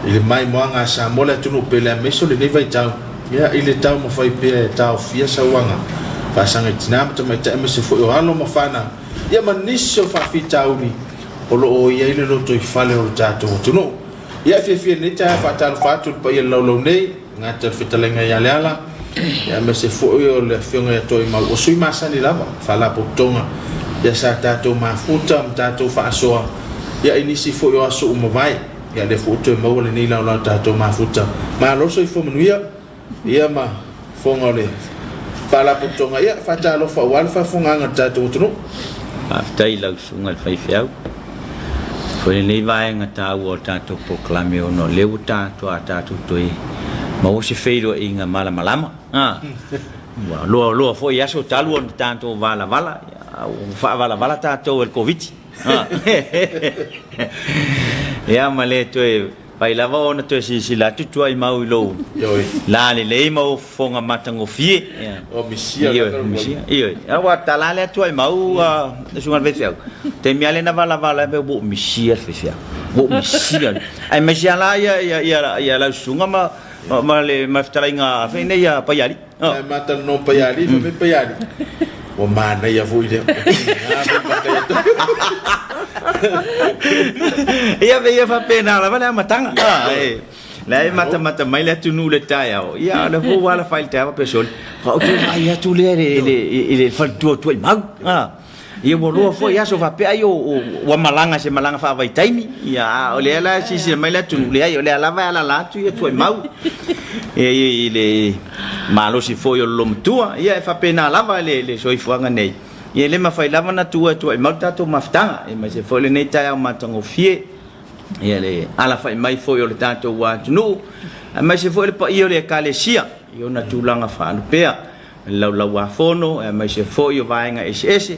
ile mai moanga sa mo le tunu pele me so le nei vai tau ia ile tau mo fai pe tau fia sa wanga fa sanga tinam to mai ta me se fo o alo mo fana ia maniso fa fitau ni o lo o ia ile lo to fale o tato tunu ia fia nei ta fa tal fatu pa ia lo nei ngata fitalenga ia leala ia me se fo o le fionga ia to ma o sui masani lava fa la potonga ya sa tato mafuta tato fa soa ya inisi fo yo aso mo vai ya le foto mo le ni la tato mafuta ma lo so fo menuia ya ma fo ngole fa la potonga ya fa talo fa wal fa fo nganga tato tunu pa tai la sunga fa fiau fo le vai ngata o tato proclame ono le tato tato toi ma o se feiro inga mala malama wa lo fo ya so talo tanto vala fa vala tato el covid ya male to pai lava ona to si la tu ai mau lo la le mau fonga matango fie o misia io awa talale tu ai mau sunga vefia te mi ale na vala be bo misia fefia bo misia ai misia la ya la sunga ma le maftalinga fe ne ya payali mata no payali me payali o mana ya vui de ia veia fa pena la vale matanga la mata mai le tunu le taia ia le vo wala file tava pesol o tu ia tu le fal tu mau ia mo lo fo ia so va pe ai o malanga se malanga fa vai taimi ia o le la si mai le tunu le ai o le la va la tu ia tu mau e le malo si foi o lomtua ia fa pena lava le soi fuanga nei ia le mafai lava na tua e malta to maftanga e mai se foi le nei tai matango fie ia le ala fai mai foi o le tato wa tunu mai se foi le pa io le kalesia io na tulanga fa no pea la wa fono e mai se foi o vaenga ss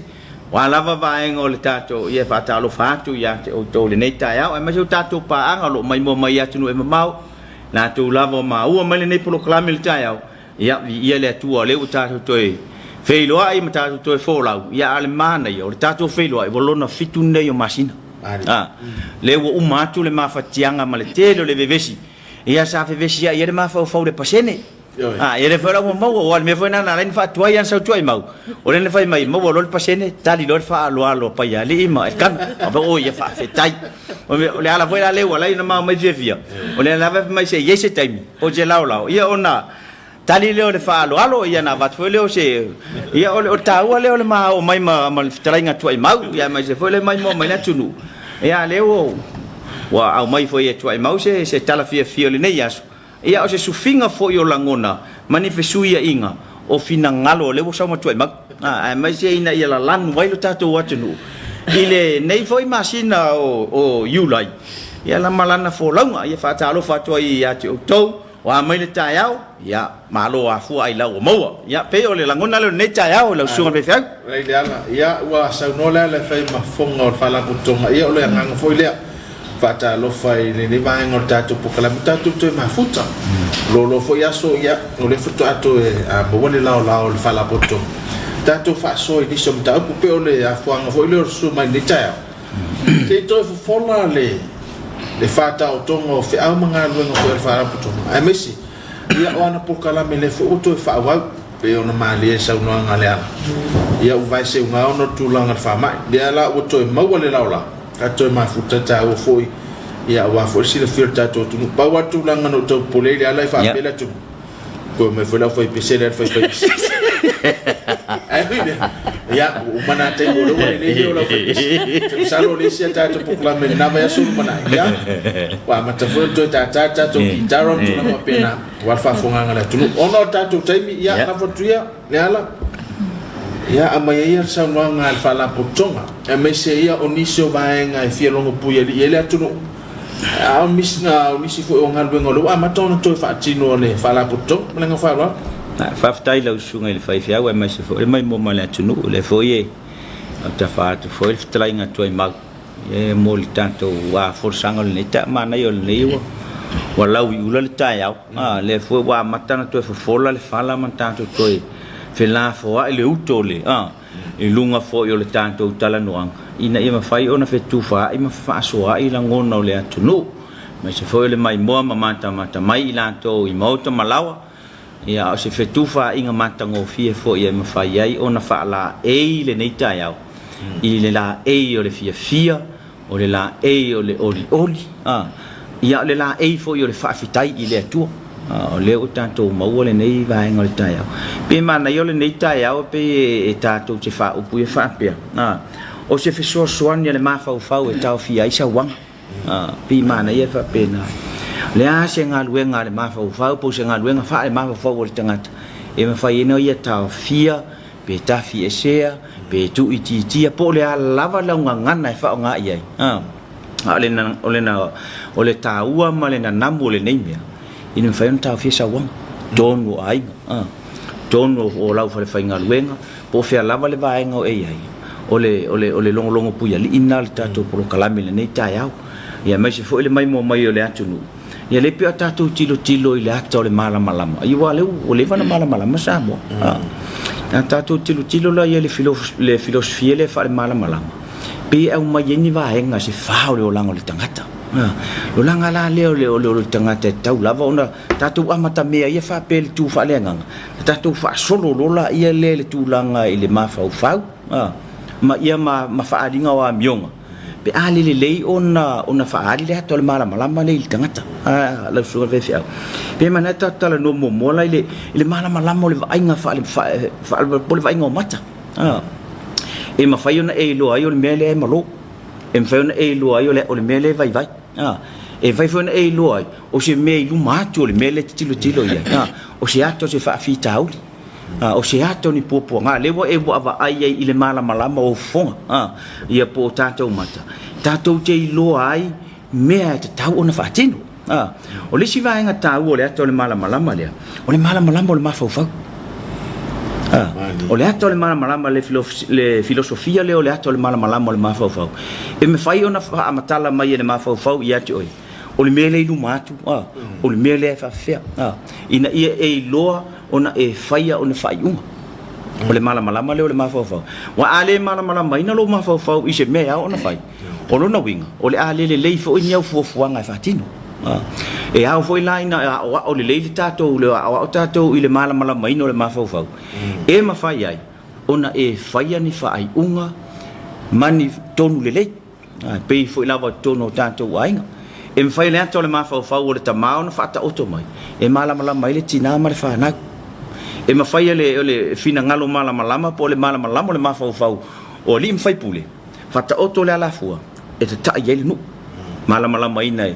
wa lava vaenga o le tato ia fa talo fatu ia te o to le nei tai e mai se tato pa anga lo mai mo mai atunu e mau na tu lava ma ua mai nei proclame le tai ia le tua le tato toi feilo ai mata toi folau ia ale mana ia o tato feilo ai volona fitu nei o masina le o matu le mafatianga ma le telo le vevesi ia sa vevesi ia le mafa o le pasene ia le fora mo o me foi na len fa tua ia sa tua mau o le fai mai mo lo le pasene tali lo fa lo pa ia le ma kan o ia fa fetai o le ala foi la le wala ina ma mai via o le lava mai se yese time o je lao ia ona tali leo le fa alo ia na vat foi leo se ia o taua leo le ma o mai ma trainga tu ai mau ia mai se foi le mai mo mai na tunu ia leo wa au mai foi tu ai mau se tala fia le nei aso ia o se sufinga foi o langona manifestu ia inga o fina ngalo le wo sa tu ai mau mai se ina ia la lang vai lo tatu wa tunu ile nei foi masina o yulai ia la malana fo longa ia fa talo fa tu ia to wa mai le taiao ya malo afu ai la o mo ya pe o le langona le nei taiao la sunga pe fa le ala ya wa sa no la le fai ma fonga o fala putonga ia o le nganga foi le fa talo fai le ni va ngor tatu pokala tatu to ma futa lo foi aso ya o le futu ato a bo le la o le fala putonga tatu fa so i som ta ku pe o le afu anga foi le su mai nei taiao ke to fo fola le fata o tongo fe au manga luenga ko e fara puto ai mesi ia ona pokala me le fo to fa wa pe ona mali sa no nga le ia u vai se nga ona tulanga fa mai dia la o to ma wale la ka to ma futa ta o foi ia wa fo si le filta to tu pa wa tulanga no to pole ia la fa pela tu ko me foi la foi pese le foi ai ya mana te lo le yo la fe salo le sia ta to pukla me na va so mana ya wa mata fo to ta to kitaro to na pena wa fa fonga ngala tu ono ta to taimi ya na fo tuya le ala ya amaya ya sa nga fa la potonga e me se ya onisio va nga e fia longo puya ele tu no a misna misi fo nga lo amato to fa tino le fa la potong me nga fa lo faftai la usunga le fai fia wa mai se fo le mai mo mala tunu le fo ye ta fa tu fo le trai nga tu ai mag e mo le tanto wa forsanga le ta mana yo le yo wa la u le ta ya le fo wa matana tu fo la le fala man tanto tu fe la fo le utole e lunga fo yo le tanto tala no ina e ma fai ona fe tu fa e ma fa so ai la ngona le tunu mai se fo le mai mo mata mai la to i moto malawa ia o se fetufa inga matango fie fo ia ma fai ai ona fa la e le nei tai au i le la e o le fia o le la e o le oli ia le la e fo io le fa fitai i le tu o le o tanto ma o le nei va en o le tai au pe mana io le nei tai au pe e tato te fa o pu e fa pe o se fe so soan le ma fa e tau fia i sa wang pe mana ia fa pena le a se nga luenga le ma fa po se nga luenga fa le ma fa o le tangata e ma fa ino ia tau fia pe ta fia sea pe tu iti po le lava la ngana fa nga ia o le taua ma le namu le nei mea ina fa ina tau fia sa wang tonu ai tonu o lau fa le fa nga luenga po fia lava le va nga e ai o le longo puia li ina le tato pro kalami le nei tai au ia mai se fo le mai mo mai o le atunu ia le pia tato tilo i le ato le malama i wa le o le vana malama sa mo tato tilo la ia le filosofia le fa le malama pe au mai ni va henga se fa o lango le tangata lo langa la le tangata tau lava ona tato amata mea ia fa pe tu fa le nganga tato fa solo lola ia le tu langa i le mafau ma ia ma fa alinga wa mionga pe ali le ona fa ali le to le malama le tangata la so ve fia pe manata tala no mo la le malama le ainga fa le va inga mata e ma fa yona e lo ayo le mele malo e fa yona e lo ayo le mele vai e vai fona e lo ai o se me lu mato le mele tilo ia o se ato se fa fita uli o se ato ni popo nga lewo e bo ava ai i le malama o fonga ia po tato mata tato te lo ai mea te tau ona fa tino o le si vai nga tau o le ato le malama le o le malama o le mafau o le ato le malama le filosofia le o le ato le malama o le mafau e me fai ona fa amatala mai le mafau ia te oi o le mele lu matu o le mele fa fea ina ia e loa ona e faia ona fai unga o le malama le o le mafau wa ale malama ina lo mafau i se mea ona fai o lona winga o le ale le fo i niau fuafuanga fa tino e au foi laina o le leili tato o tato i le malama ina o le mafau e ma fai ai ona e faia ni fai unga mani tonu le lei pe foi lava tonu tato wainga e me fai le ato le mafau o le tamao na fata oto mai e malama le tina ma le fa na e mafai le fina ngalo malama po le malama le mafau o li mfai pule fata oto le alafua e te ta yele no malama ina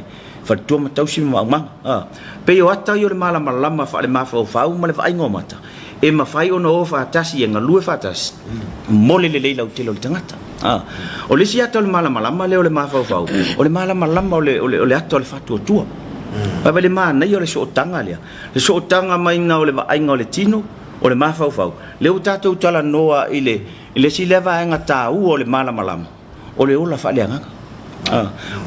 fa to matau si ma pe yo ata yo le malama fa le mafau ma le vai ngomata e mafai ona o fa tasi e ngalue fa tasi mole le leila utelo le tangata o le sia tol malama le o le mafau o le malama o le ato le fatu tua ba le mana yo le so tanga mai nga o le vai nga o le tino o le mafau le o tatou tala noa ile si leva nga tau o le malama o le ola fa le nga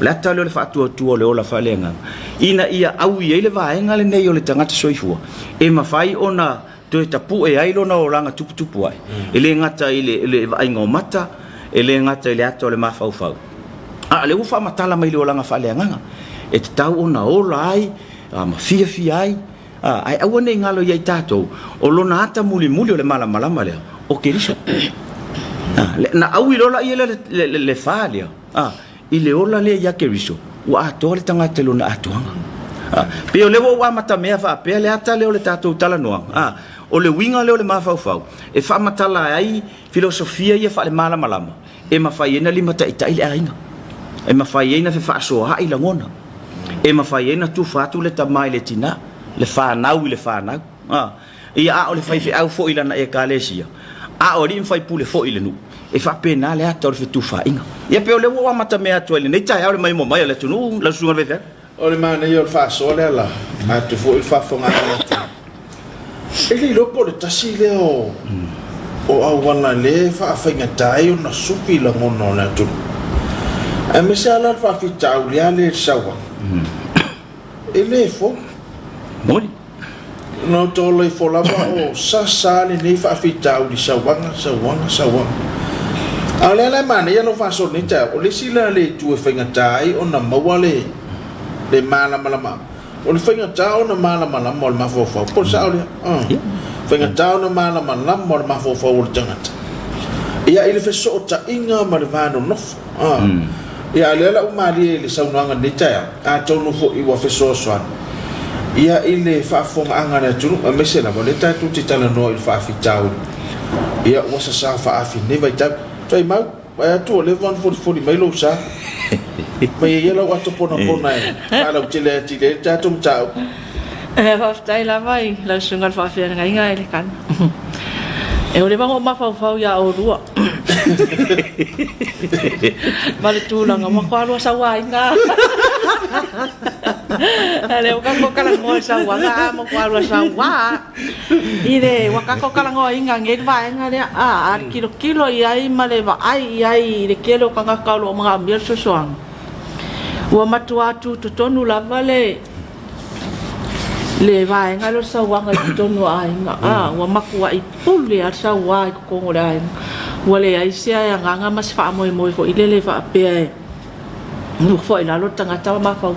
o le ato le fatu tua o le ola fa le nga ina ia au ia le vai nga le nei o le tangata soifua e mafai ona to ta pu e ai lona o ranga tupu ai ele ngata ile vai ngo mata ele ngata ile ato le mafau le ufa matala mai le olanga fa le nga e te tau ona ola ai ma fia ai ai au nei ngalo ia tatou o lona ata muli o le malama le o keriso na au i lola ia le fa le ile ola le ia keriso wa ato le tanga te lona atuanga pe o le wa mata mea fa pe le ata le o le tatou tala noa o le winga le o le mafau e fa matala ai filosofia ia fa le malama e mafai ena lima ta le ainga e mafai ena fe fa so ha ila ngona e mafai ena tu fatu le tamai le tina le fa nau ia o le fai fe au fo ila na e kalesia o ri fai pule fo ila nu e fa pena le ata o le tu fa inga ia pe o le wa mata mea to le nei tai au le mai mo mai le tunu la sunga ve o le mana yo fa so le la a tu fo il fa fonga ele lopo le tasi le o au wana le fa fainga tai ona supi la mono na tu e me se ala fa fi tau le sawa ele fo mori no to le fo la o sa le nei fa fi tau di sawa ale mana ya no fa so ni ta o le sila le tu fainga tai ona mawale le malama o le fainga tau na malama mo le mafofo po sa ole fainga tau na malama mo le mafofo o le tangata ia ile fe so ta inga marvano no ia le la umali le saunanga ni ta a tonu fo i wa fe so ia ile fa fonga anga na tunu a mesela mo le ta tu ti tala no il fa fi tau ia o sa fa afi ne vai ta tai mau vai tu le van for mai lo sa Mai ia lau ato pona e alau tile ta tum tau Whaftai la vai lau sungal whawhia ngai ngai le kan e o le wango mawhau ia o rua Mare tūlanga makwalua sa wai ngā Le wakako kalangoa sa wanga makwalua sa wā Ire wakako kalangoa inga ngeri wai ngā lea Ar kilo iai ma le ai iai le kelo kanga kaulo mga ambil sosoang Ua matua tu tonu lava le vai ngalo sa wanga tonu ai nga ua makua i pule ar sa wai ko le ai ua le ai sia nga mas fa moi fo ile fa pe no fo ila lo tanga ta ma fa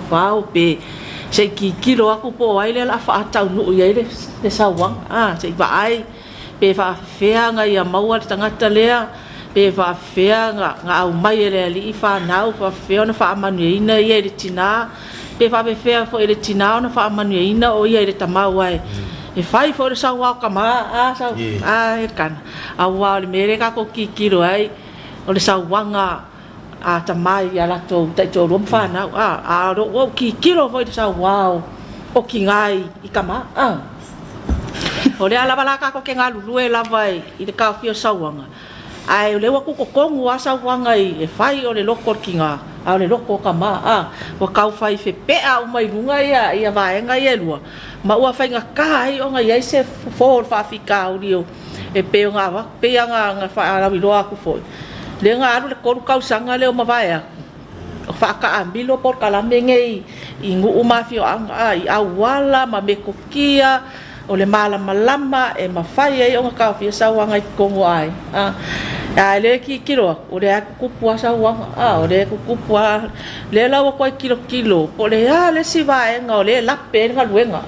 pe se kilo aku po ai le la fa ta no ia le sa wanga se vai pe fa fea nga ia mau tanga ta le pe fa fea nga au mai le li fa nau fa fea na fa manu ina ia le tina pe fa be fea fo ele tina na fa manu ina o ia le tamau ai e fai fo le sa wa kama sa e kan a wa le mere ka ko kilo ai o le sa wanga a tamai ya la to te to rom fa na a ro o kilo fo le sa wa o ki ngai I kama o le ala bala ka ko ke ngalu lue la vai I le ka fio sa wanga ai le wa ko kongu asa wanga I e fai o le loko kinga a le loko kama wa kau fai fe pe a mai lunga ia vai nga ia lua ma ua fai nga kai o nga ia se for fa fika o rio e pe nga wa pe nga fa ala wi loa ku foi le nga alu le ko kau sanga le o ma vai fa ka ambilo por kala mengei I ngu uma fio anga I awala ma me kokia o le malama e mafai ai o nga ka fia sa wanga I kongo ai le kilo o le kupu sa wanga o le kupu le la wa kwai kilo po le le si vai nga o le la pe nga luenga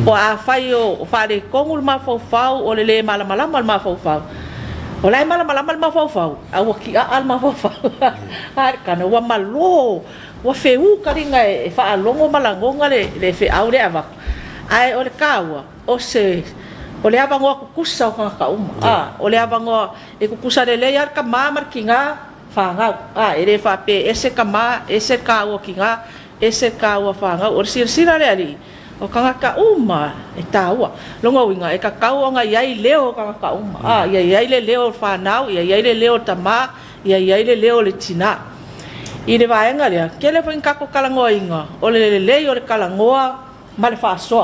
po a fai o fa le kongo ma fau o le malama ma fau o le malama ma fau a wa ki al ma fau kana wa malo wa feu ka ringa e fa longo malango nga le fe au le ava ai o le kawa o se o le avangoa kukusa o ka uma o le avangoa e kukusa le le ar ka mamar kinga fanga ele fa pe ese kama ese ka o kinga ese ka o fanga o sira le ali o kanga ka uma e taua longa winga e ka kau nga yai leo kanga ka uma yai le leo fa nau yai le leo tama yai le leo le tina i le vaenga le ke le fo ka ko kalangoa inga o le o le kalangoa ma le fa so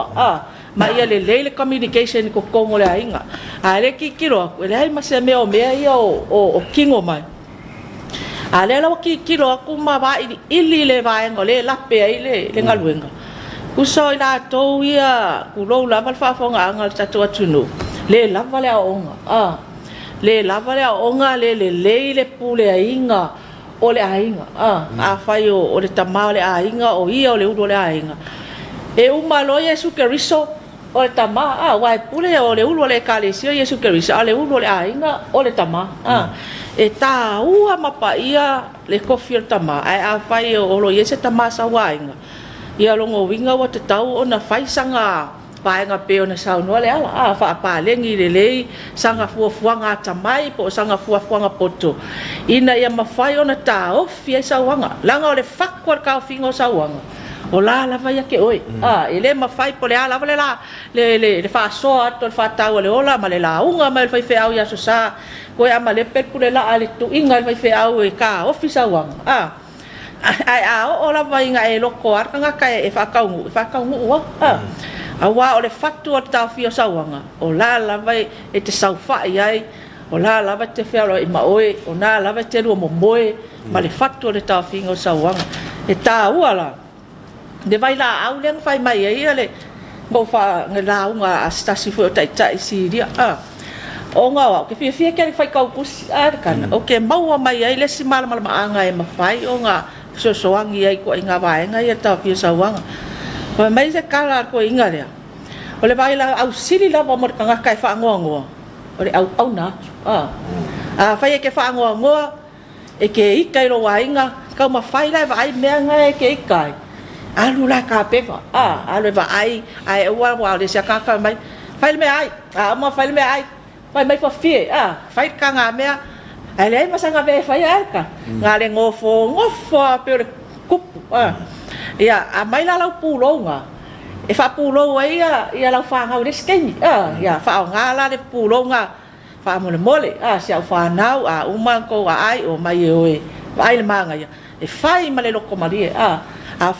ma ia le communication ko kongo le ainga ale ki kiro le ai ma se me o ia o kingo mai ale la ki kiro ku ma ba ili le vaenga le la pe ile le ngaluenga uso ila to ia ku lo la mal fa fonga ngal tatu atunu le lava le onga le lava le onga le pule ainga o le ainga a fai o le tamao le ainga o ia o le ulo le ainga e uma lo Yesu Keriso o le tama wai pule o le ulo le kalesio Yesu Keriso ale ulo le ainga o le tama e ta ua mapa ia le kofi o tama a fai o lo Yesu tama sa wainga ia longo winga wa te tau ona fai sanga paenga pe ona sau no le ala fa pa lengi le sanga fuanga tamai po sanga fuanga poto ina ia mafai ona ta ofi sa wanga langa o le fakwa ka fingo sa wanga o la vai ke oi ele mafai po le ala le fa so ato fa tau le ola ma le la unga ma le fai fe au ya so sa ko ya ma le pe pule la ale tu inga fai fe au e ka ofi sa wanga ai o la vai nga e loko ar nga kai e fa kaungu wa awa o le fatu o tau fio sawanga o la vai e te saufa ai o la vai te feo i maoe o na la vai te ru momoe ma le fatu o le tau fio sawanga e ta uala de vai la au le fai mai ai le mo fa nga unga stasi fo tai si dia o nga wa ke fia ke fai kau kus kan o ke mau mai ai le si mal anga e mafai o nga so angi ai ko inga vai nga ia tau fio sawanga o mai se kala ko inga le o le vai la au sili la mo kanga kai fa ngo o le au na fai ke fa ngo e ke ikai ro wainga ka ma fai la vai me nga e ke ikai alu la ka pe alu vai ai wa le sia ka mai fai me ai ma fai me ai mai fa fie fai ka nga me ai le ma sanga ve fai ai ka nga le ngofo pe le kupu ia mai la lau pulo nga e fa pulo ia lau fa nga le skeni ia fa nga la le pulo nga fa mole sia fa nau uma ko ai o mai oe ai le manga ia e fai ma le loko mali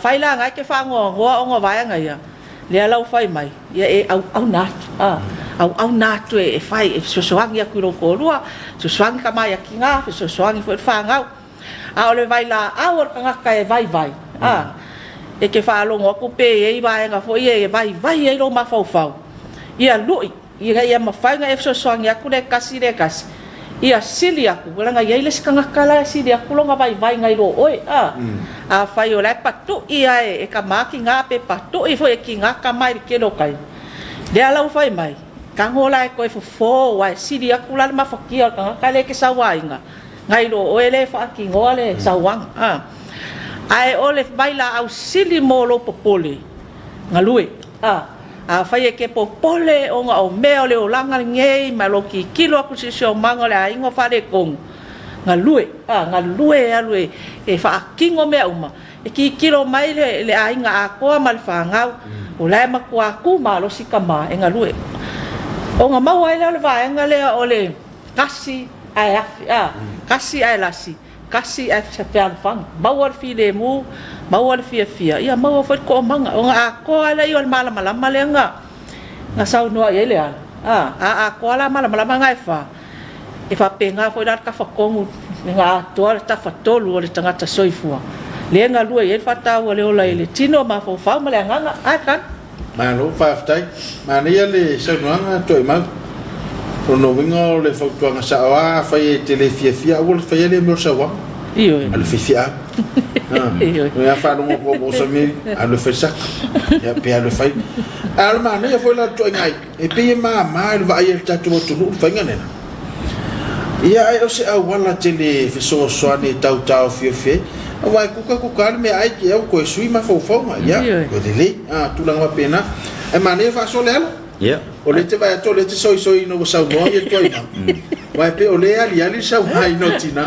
fai la nga ke fa ngo vai nga ia le lau fai mai ia e au na tu e fai e sosoangi aku ro ko lua sosoangi ka mai aki nga sosoangi fo fa nga o le vai la au ka ka e vai e ke fa longo ku pe e vai nga fo e vai e lo ma fau ia lui ia ma fai nga e sosoangi aku le kasi ia sili aku nga ia le ska kala sili aku longa vai nga ro oi fai o le patu ia e ka maki nga pe patu i fo e ki nga ka mai ke lo kai de ala fai mai ka ngola ko e fo wa sili aku la ma fakia ka le ke sawainga ngai lo oi le fa ki ngole sawang ai ole vai la au sili mo lo popole ngalui fai ke popole o nga o meo le o langa ngei ma lo ki kilo aku si so manga le aingo fa le kong ngalui alue e fa kingo me uma e ki kilo mai le ainga a ko mal fa ngau o le ma kwa ku ma lo si kama e ngalui o nga mau ai le va nga le ole kasi ai kasi ai lasi kasi ai se fan fang bawar fi le mu bawar fi ia mau fa ko manga o nga ko ala i mala le nga sau no ai le ko ala mala ngai fa e fa penga foi dar ka fa kongu nga to ta fa tolu le tanga ta soifua le nga lu e fa ta o le ola ile tino ma fa ma le nga kan ma lo fa tai ma ni le se no nga to ma no wingo le fa to nga sa wa fa e tele fia o fa le mo sa wa al fia ya fa no mo so mi al fa sa ya pe al fa al ma ne foi la to ngai e pe ma va ai ta to fa nga ne ia ai o se wala tele fi so ni tau fie vai kuka me ai que eu ko sui ma fo ma ia ko dele tu la pena e mane fa so le o le te vai to le te soi no sa mo ye toi ma vai pe o le ali sa vai no tina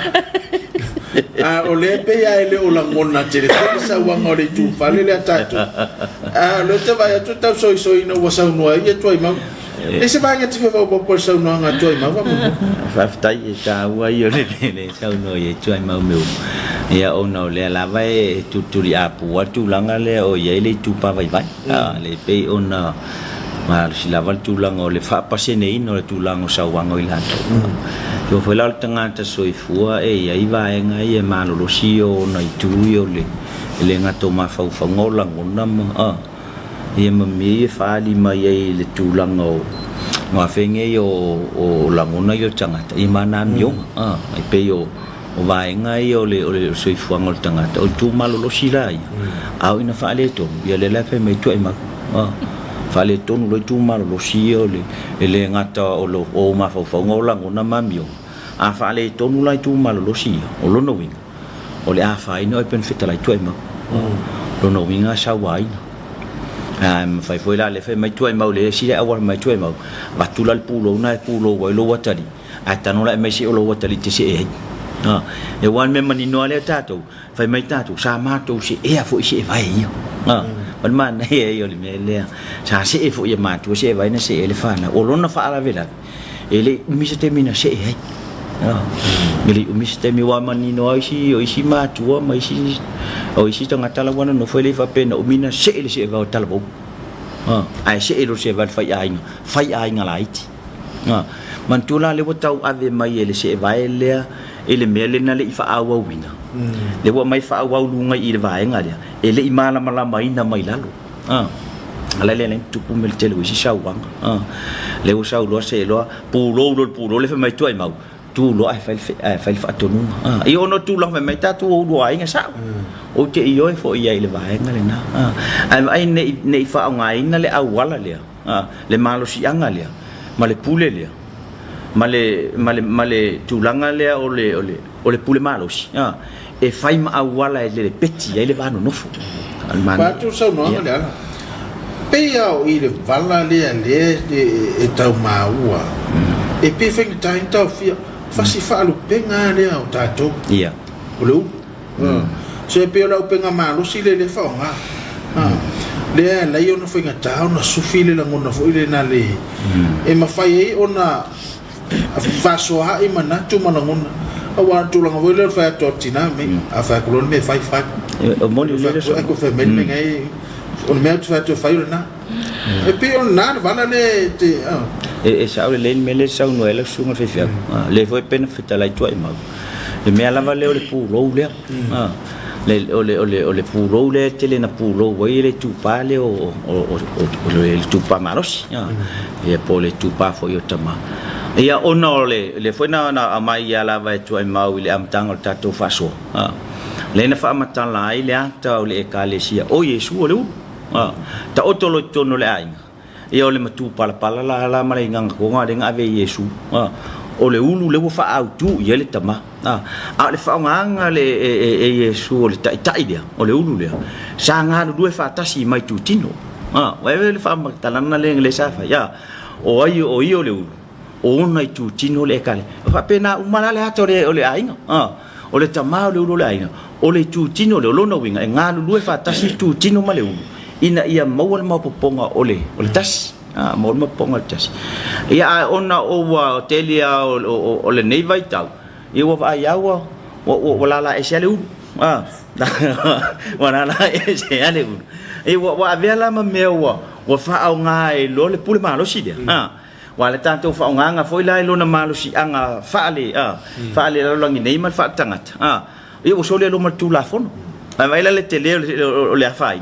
o le pe ya ele o la ngona te le sa wa ngore tu fale le tatu le te vai to ta soi no sa no ye toi ma e se vai te fa po sa no nga toi ma va mo fa tai ta wa yo le sa no ye toi ma me ia ona le la vai tu ri apu tu langa le o ye le tu pa vai le pe ona ma si la val tu langa o le fa pasene ino le tu langa sa wanga i lato yo foi la tanga ta soifua e ia iva nga ia ma lo si o na tu yo le nga to ma fa fa ngola ngona ma ia ma mi fa li ma ye le tu langa o nga fenge yo o la ngona yo tanga i ma na mio ai pe yo o vai ngai o le soifua ngol tanga o tu ma lo si la au ina fa le to ia le la fe me tu ai ma fale tonu lo tu ma lo si o le ngata o lo o ma fa ngola ngona mamio a fale tonu la tu ma lo si o lo no winga o le a fa ino e pen fita la tu ai ma lo no winga sa wai fai foi la le fe mai tu ai ma le si le awar mai tu ai ma va tu la pulo na pulo wa lo watari a tanu la mai si o lo watari te se e wan me mani no le tato fai mai tato sa ma to si e a fo si e vai ioมันมันเฮยเลยเมเลียชาเสฟยมาตัวเสไว้นะเสเอลิฟานะโอลอนนะฟาลาเวลาเอลิอุมิสเตมินะเสเฮเอลิอุมิสเตมิวามันนี่น้อยสิโอชิมาตัวไม่สิโอชิจังตะละวันนะโฟเลฟาเปนะอุมินะเสเอลิเสวาตะละบไอเสเอลิเสวาไฟไองอะไรติมันตุลาเลวตาอเวมาเอลิเสไว้เลียเอลิเมเลนะเลฟาอาวาวินะle wa mai fa wa lunga i va nga dia ele i mala mala mai na mai lalo ala le tu pu mel tele wi sa wa le u sa lo se lo pu lo le fa mai tu ai mau tu lo ai fa fa tonu i ono tu lang mai ta tu do ai nga sa o te i oi fo i ai le va nga le na ai ne fa nga ina le au wala le le malo si anga le ma le pule le male tu langa le o le pule malo si e fai ma awala le peti e le vano nofo pa tu sa no le ala pe ya o i le vala le e tau maua e pe feng tai tau fia fasi fa lu penga le o tato ia o lu se pe la o penga malo si le fa nga le la yo no fenga tau na sufile la ngona fo ile na le e ma fai e ona fa so ha i mana tu mana ngona awan tu lang voi le fa to tina me a fa kolon me fai o mo le ko fa men me ngai on me tu fa to fai na e pe on na va le te e sa le me le sa no ele sunga fe fia le foi pen fita la tu ai ma e me ala va le o le pu ro le le pu ro le te le na pu ro voi le tu pa le o le tu pa maros e po le tu pa fo yo tama ia ona le foi na mai ia la vai tu ai mau le am tangol tato faso le na fa mata la ile ata le ekalesia o yesu o le ta otolo tono le ai ia le matu pala la male ngang ko nga de nga ave yesu o le ulu le fa au tu ia le tama a le fa nga le e yesu o le tai dia o le ulu le sa nga du fa tasi mai tu tino wa le fa mata na le sa fa ya o ai o le ulu ona i tu tino le kale fa pena umala le ato le ole ainga o le tama le ulo le ainga o le tu tino le lono winga e nga lu fa tasi tu tino male u ina ia mau le mau poponga ole tas mau le poponga tas ia ona o wa telia o le nei vai tau ia wa ia wa la e se le u wa la e se ale u e wa vela ma me wa fa au nga e lo le pule ma lo si dia wala tanto fa nga foi lai lo na malo si anga faale lo langi nei mal fa tangat e o sole lo mal tu la fono vai la le tele o le afai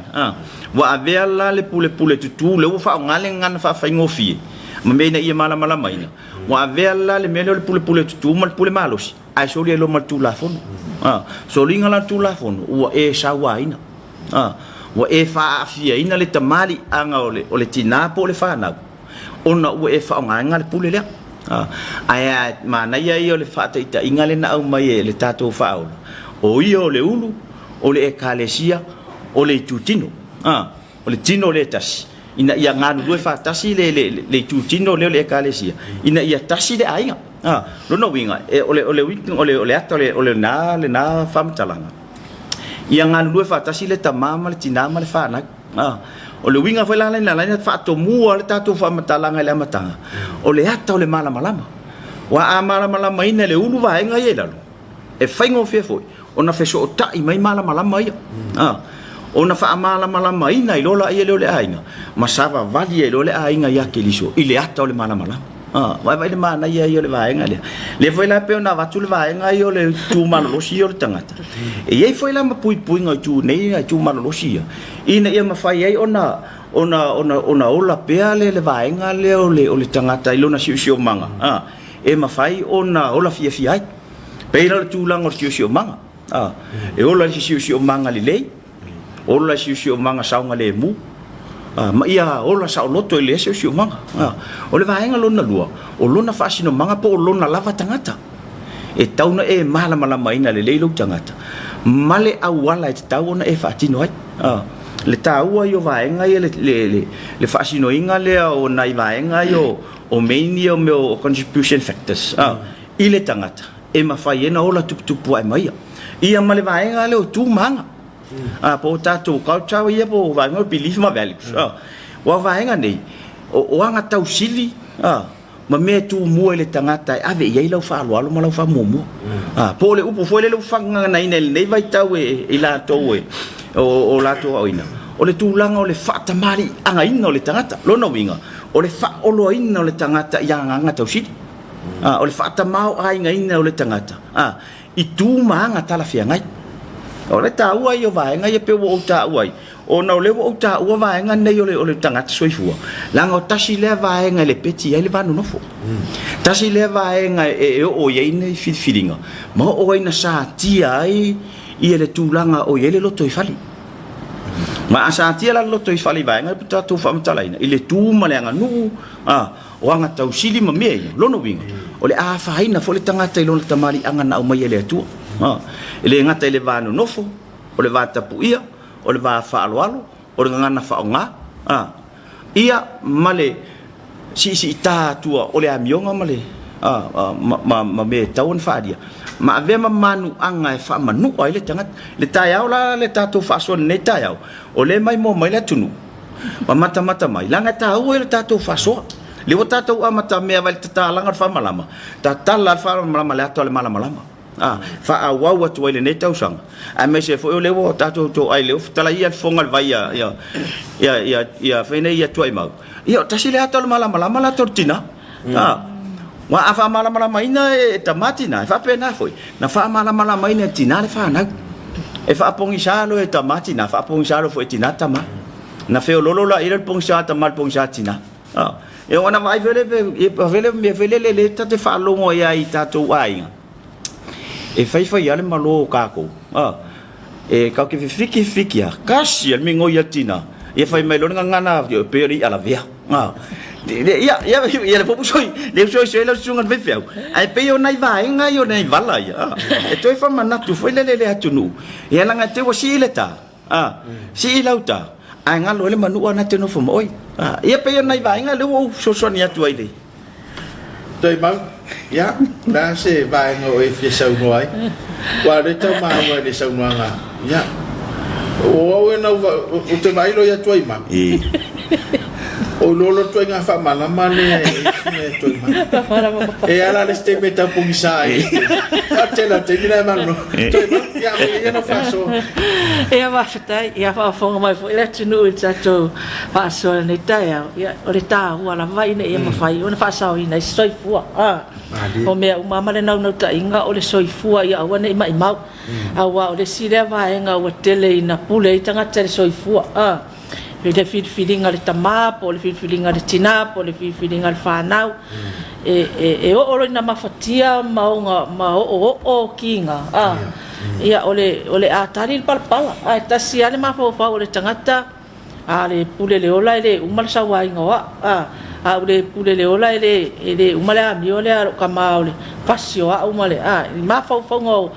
wa avela le pule tu le fa nga le ngana fa fa ngofi ma me na ia mala mai wa avela le mele le pule tu mal pule malo si ai sole lo mal tu la fono solinga la tu la fono wa e sawaina wa e fa afia ina le tamali anga o le tina po le fa na ona u e fa nga le pule le aya mana ia io le fa ta ingale na au mai le tato fa o io le ulu o le ekalesia o le tutino o le tino le tas ina ia nganu lue fa tasi le tutino le ekalesia ina ia tasi le ainga lona winga ole ata ole na famtalanga ia nganu lue fa tasi le tamama le tinama le fa na ole winga foi la fa to mua le tatu famtalanga le matanga ole ata ole malama wa malama ina le ulu va enga ia lalo e faingo fe foi ona fe so ta i mai malama ia ona fa malama ina i lola ia le ainga masava vali e le ainga ia keliso ile ata ole malama vai le mana ia le vaenga le foi la pe ona vatu le vaenga io le tu malolosi io le tangata e ei foi la mapui nga tu nei tu malolosi ina ia mafai ai ona ola pe le vaenga le o le tangata i lona siu manga e mafai ona ola fia ai pe la tu lang o siu manga e ola siu manga le ola siu manga saunga le mu ma ia ola sa loto le siu manga o le vaenga lona lua o lona fasino manga po lona lava tangata e tauna e malama ina le leilo tangata male awala e tauna e fatino ai le taua io vaenga le fasino inga le o nai vaenga io o maini o meu contribution factors ile tangata e mafai ena ola tupu ai mai ia male vaenga le o tu manga po tatu culture ia po vaenga belief ma values wa vaenga nei o anga tau sili ma me tu mo le tangata ave ia lau fa alo ma lau fa momo po le upo foi le fanga nei nei vai tau e la to o la to oina o le tulanga o le fa tamari anga ina o le tangata lona winga o le fa o lo ina o le tangata ia anga tau sili o le fa tamau ai nga ina o le tangata i tu manga tala fia ngai o le taua io vaenga ia pe o taua o na le o taua vaenga nei o le tangata soifua langa o tasi le vaenga le peti ai le vanu nofo tasi le vaenga e o ye nei filinga ma o ina sa tia ai ia le tulanga o ye le loto i fali ma asa tia la loto i fali vaenga pe tatu famtalaina ile tu malanga nu o anga tau sili ma me lono winga o le a faina fo le tangata i lona tamali anga na o mai le atua ele ngata ele vanu nofo o le vata puia o le va fa alo o le ngana fa nga ia male si ta tua o le amionga male ma me taun fa dia ma ave ma manu anga e fa manu ai le tangat le taiao la le tatu fa so ne taiao o le mai mo mai le tunu ma mata mai langa ta o le tatu fa so le o tatu amata me vai tata langa fa malama tata la fa malama le ato le malama fa awa tu ile ne tau sang a me se fo le wo tatu to ai le tala ia fongal vai ya fene ia tu ai mau ia tasi le ato le malama la tortina wa afa malama ina e tamati na fa pena foi na fa malama ina tina le fa na e fa pongi salo e tamati na fa pongi salo foi tina tama na fe lolo la ile pongi sa tamal pongi sa tina e ona vai vele le tate fa longo ia i tatu ai e fai ale malo kako e ka ke fiki ya kasi al mingo ya tina e fai mai lo ngana peri ala via ia le fopu soi le soi le sungan ve feu ai pe yo nai vai nga yo nai vala ya e toi fa mana tu foi le atunu ia langa te wo si le ta si lauta ai nga lo le manu ana te no fo moi ia pe yo nai vai nga le wo so so ni atu ai le toi mau ya la se vai ngo e fi sau noi wa le tau ma wa le sau nga ya o na o te vai lo ya toi ma o lolo toi nga fa malama le toi ma e ala le ste meta pungisai atela te mira mano toi ma ya no fa so e va fatai ia fa fonga mai fo ele tunu tato fa so ne tai ia o le ta ua la vai ne ia mafai ona fa sa ina soifua o mea umama le nau ta inga o le soifua ia awa nei mai mau awa o le sile vaenga o tele ina pule i tanga tele soifua le feeling le tamapo le feeling le tinapo le feeling le fanau e o ina mafatia maunga ma o kinga ia ole atari palpala tasi ale mafofa o le tangata ale pule le ola le umal sawai ngoa le pule le ola le umale ami ole ka maule pasio umale ma fo ngo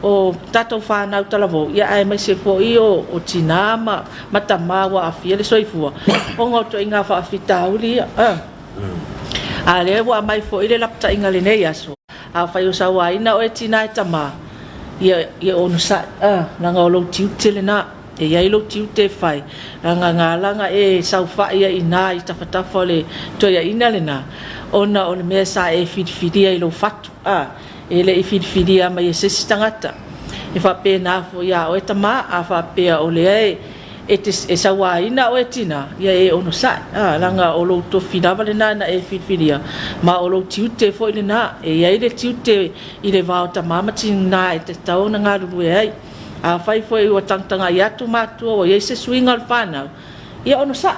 o tatou whanau Talofa ia ai mai se fo i o tina ma tamawa afia le soifua o ngoto inga whaafitauli a le wa mai fo i le lapta inga le nei aso a whai o sawa ina o e tina e tama ia onu sa nanga o lo tiute le na e ia i lo tiute whai ngā langa e sau wha ia ina i tawhatafa le toia ina le na ona o le mea sa e whidiwhidia i lo fatu ele i whidiwhidia mai e sesi tangata e whapena fo ia o e tama a whapea o le e sawa ina o e tina ia e ono sa langa o lo to whinawa le na e whidiwhidia ma o lo tiute fo i le na e ia i le tiute i le vao tamamati na e te tau na ngā ruru e ai a whai fo i o tangtanga i atu mātua o ia se swinga le whanau ia ono sa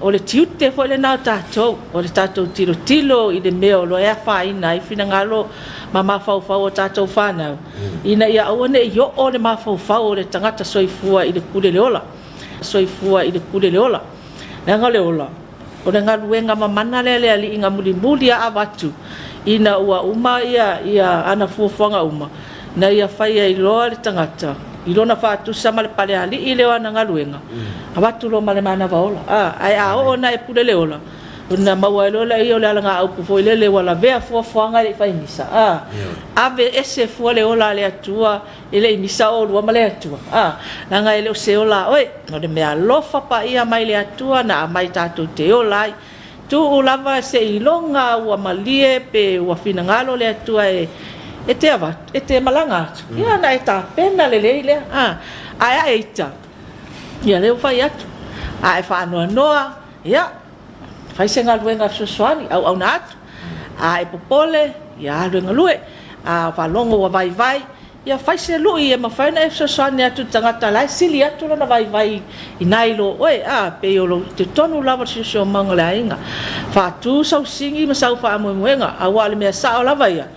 o le tiute fo i le nao tātou o le tātou tilo i le mea o lo ea whaina i whina ngalo ma mawhauwhau o tātou whanau ina ia awane i o le mawhauwhau o le tangata soifua i le kule leola nanga leola o le ngaruenga mamana lea li inga muli a awatu ina ua uma ia ana fuafuanga uma na ia whaia i loa le tangata i lona whaatusa ma le pale ali i leo ana ngaruenga awatu lo ma le mana vaola ai o na e pule leola na maua e lola i o le alanga au pufo i lele wala vea fuafuanga le whaimisa ave ese fua leola le atua i le imisa o lua ma le atua nanga e leo se ola oi no le mea lofa pa ia mai le atua na mai tātou te olai tu ulava se ilonga ua malie pe ua finangalo le atua e te malanga atu ia na e tā pena le leile ai eita ia leo whai atu ai whaanoa noa ia whai se ngā luenga sosoani au na atu ai popole ia luenga lue whalongo wa vai ia whai se lui e mawhaina e sosoani atu tangata lai sili atu lana vai i nailo oe pe olo te tonu lava sio manga le ainga whātū sau singi ma sau wha amuemuenga a wale mea sao lava ia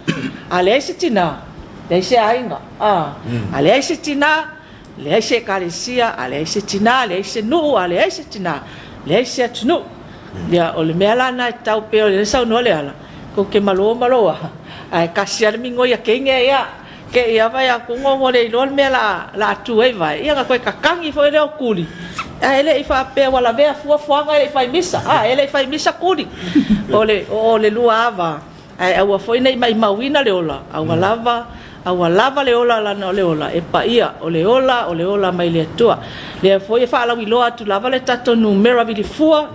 a le aise tina le aise ainga a le aise tina le aise karesia a le aise tina le aise nuu a le aise tina le aise atunu ia o le mea lana e tau pe o le sau noa le ala ko ke maloa ai kasi ale mingo ia keinga ia ke ia vai a kungo mo le ilo mea la atu e vai ia nga koe kakangi fo ele o kuli ele i fa pe wala vea fuafuanga ele i fa misa ele i fa misa kuli o le lua ava ai au foi nei mai mauina leola au lava leola lana leola e pa ia o leola mai le tua le foi fa la wiloa tu lava le tato numero vi fua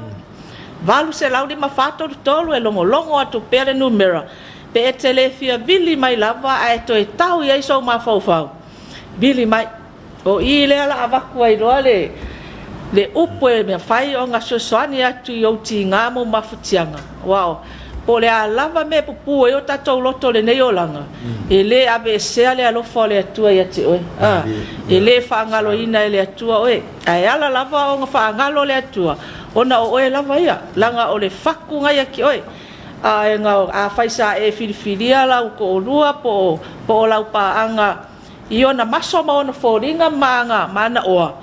valu se laudi ma fato tolu e longo atu pere numero pe e telefia vili mai lava ai to e tau ia so ma fau vili mai o i le ala avaku ai roale le upo e me fai o nga sosoani atu i o ti ngā mo mafutianga wow po le lava me pupu e o tatou loto le nei olanga e le abe sea le alofa le atua ia te oe e le whaangalo ina e le atua oe ai ala lava o nga whaangalo le atua ona o oe lava ia langa o le whaku ngai aki oe e ngā a whaisa e whiriwhiria lau ko o lua po o lau paanga i ona maso ma ona whoringa maanga mana oa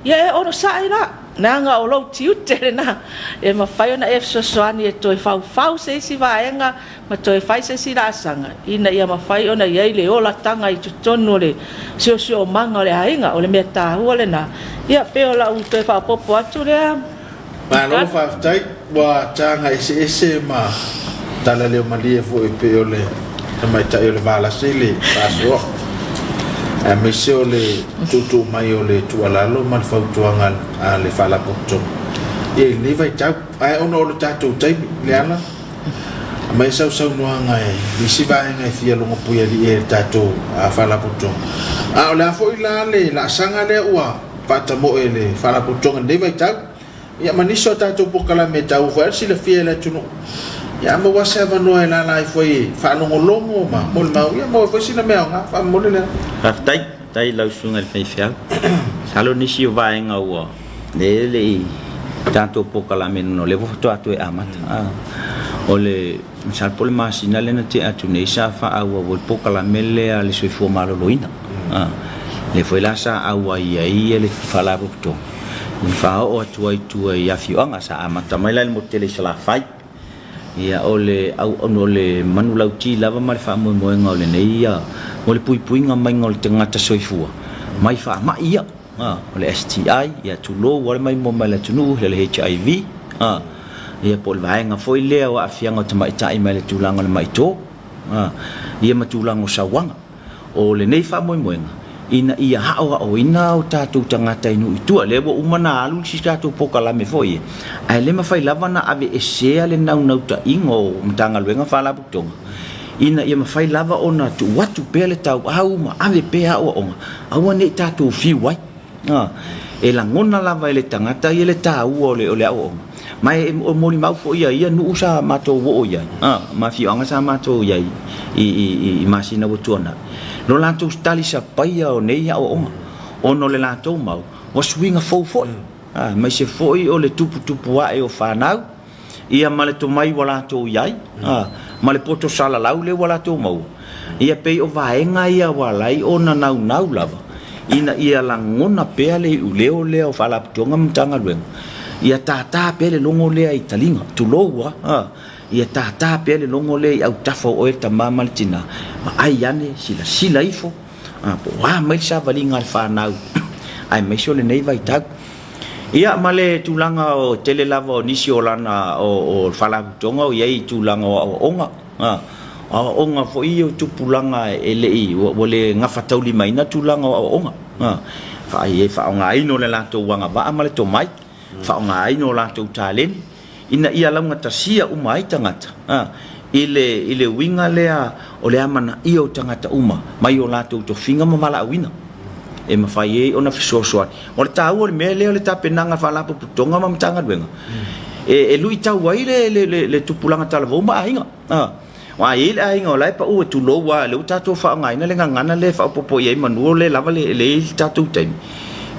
ia e ono sae la nanga o lau tiute le na e ma whai ona e sosoani e toi whau se isi vaenga ma toi whai se si rasanga ina ia ma whai ona iei le ola tanga i tutonu le sio o manga o le hainga o le mea tāhua le na ia peo la u toi whapopo atu lea ma lo whaftai wa tanga ese ma tala leo malie fu e peo le mai tai o le vala sili paso a mesio le tutu mai o le tualalo ma fautuanga a le fala poto e ni vai tau ai ono le tatu tai le ala mai sau noanga e ni si vai ngai fia longo puia li e tatu a fala poto a o la foi la sanga le ua pata mo ele fala poto ngai vai tau ia maniso tatu pokala me tau foi si le fia le tunu ia mo wa se no e la foi fa longo ma mo ia mo foi sina me nga fa mo le tai lau sunga le fai fiau salo nisi o vaenga ua le tanto pokala me no le voto atu e amata o le sal pole masina le na te atu nei sa fa aua o pokala mele a le soifua maloloina le foi la sa aua ia le fala voto ni fa o atu ai tu ia fianga sa amata mai le motele sala fai ia ole au ono le manulau ti lava mai fa mo ngole nei ia ole pui nga mai ngol tangata soifua mai fa ma ia ole STI ia tulo wale mai mo mai la tunu le HIV ia pol vaenga foi le wa afianga tama itai mai le tulanga le mai to ia matulanga sawanga o le nei fa mo ina ia hao o ina o tatu tangata inu itu le bo umana alu si tatu pokala me foi ai le ma fai lava na ave esea le nau ta ingo mtanga luenga fala butonga ina ia ma fai lava ona tu watu pele tau au ma ave pe o au ne tatu fi wai e la ngona lava le tangata ia le tau o le au mai o moni mau fo ia nu usa mato wo ia ma fi anga sa mato ia i masina botona no lanto stali sa paia o nei o ono le lanto mau o swinga fo mai se foi o le tupu ai o fanau ia male to mai wala to iai male poto sala lau le wala to mau ia pe o vaenga ia walai ona nau lava ina ia langona pele u leo fala tonga mtanga lwen ia tata pele longo le ai talinga tu loa ia tata pele longo le au tafo o ta mama tina ma ai ane sila ifo po wa mai sa valinga fa nau ai mai so le nei vai tag ia male tulanga o tele lava nisi olana o fala tonga o ia tulanga o onga onga fo io tupulanga ele o le ngafa tauli mai na tulanga o onga fa ai fa nga ino le lato wanga va male to mai fa nga ino lato talen ina ia launga tasia umai tangata ile winga lea o le amana io tangata uma mai o lato to finga mala wina e mafai ona fisosoa o le tau o le mele o le tapenanga fala putonga mamtanga wenga e lui tau wai le tupulanga talavo ma ainga wa ile ainga o lai pa u tu lo wa le tato fa ngai na le ngana le fa popo ye manu le lava le tato tem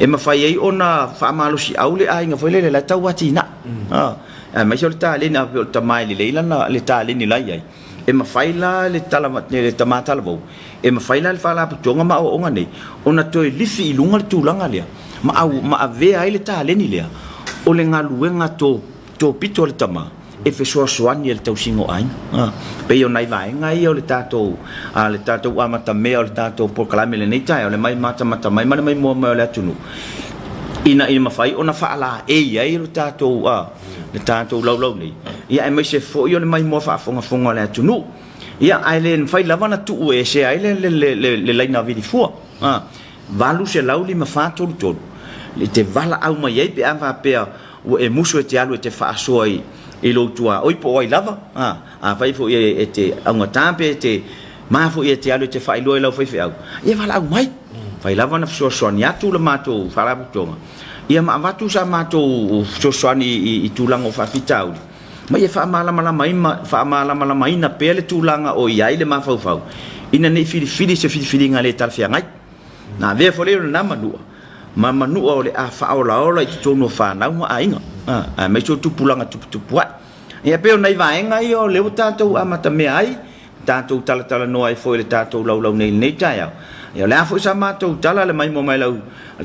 e mafai ona fa malo si au le ainga foi le tau watina mai so ta le na ta mai le lana le ta le ni lai ai e mafai la le talama le tamata lavo e mafai la fa la putonga ma o ngane ona toi lifi ilunga le tulanga le ma au ma ave ai le ta le ni le o le ngaluenga to pito le tama e fe soani le tau singo ai pe yo nai vai ngai o le tato amata me o le tato por kalame le nei tai o le mai mata mai mai mo le tunu ina mafai ona fa ala e ai le tato lau nei ia mai se fo yo le mai mo fa fonga le tunu ia ai le fai lavana tu e se ai le laina vidi fu valu se lauli ma fa tolu le te vala au mai ai pe ava pe o e muso e te alu e te fa soi e lo tua oi po ai lava fai fo e te anga tampe te ma fo e te alu te fai lo e lo fai au ia vala au mai fai lavana so atu le mato fala butonga ia ma vatu sa mato so i tulango fa fitau ma ia fa mala mai na pele tulanga o ia ile ma fau ina ne fili se ngale tal fia ngai na ve fo le na manu o le a fa ola i tono fa na ma ainga me so tupulanga tupua ia pe nei vaenga i o le tato amata me ai tato tala no ai foi le tato lau nei tai ia le afo sa mato tala le mai mo mai lau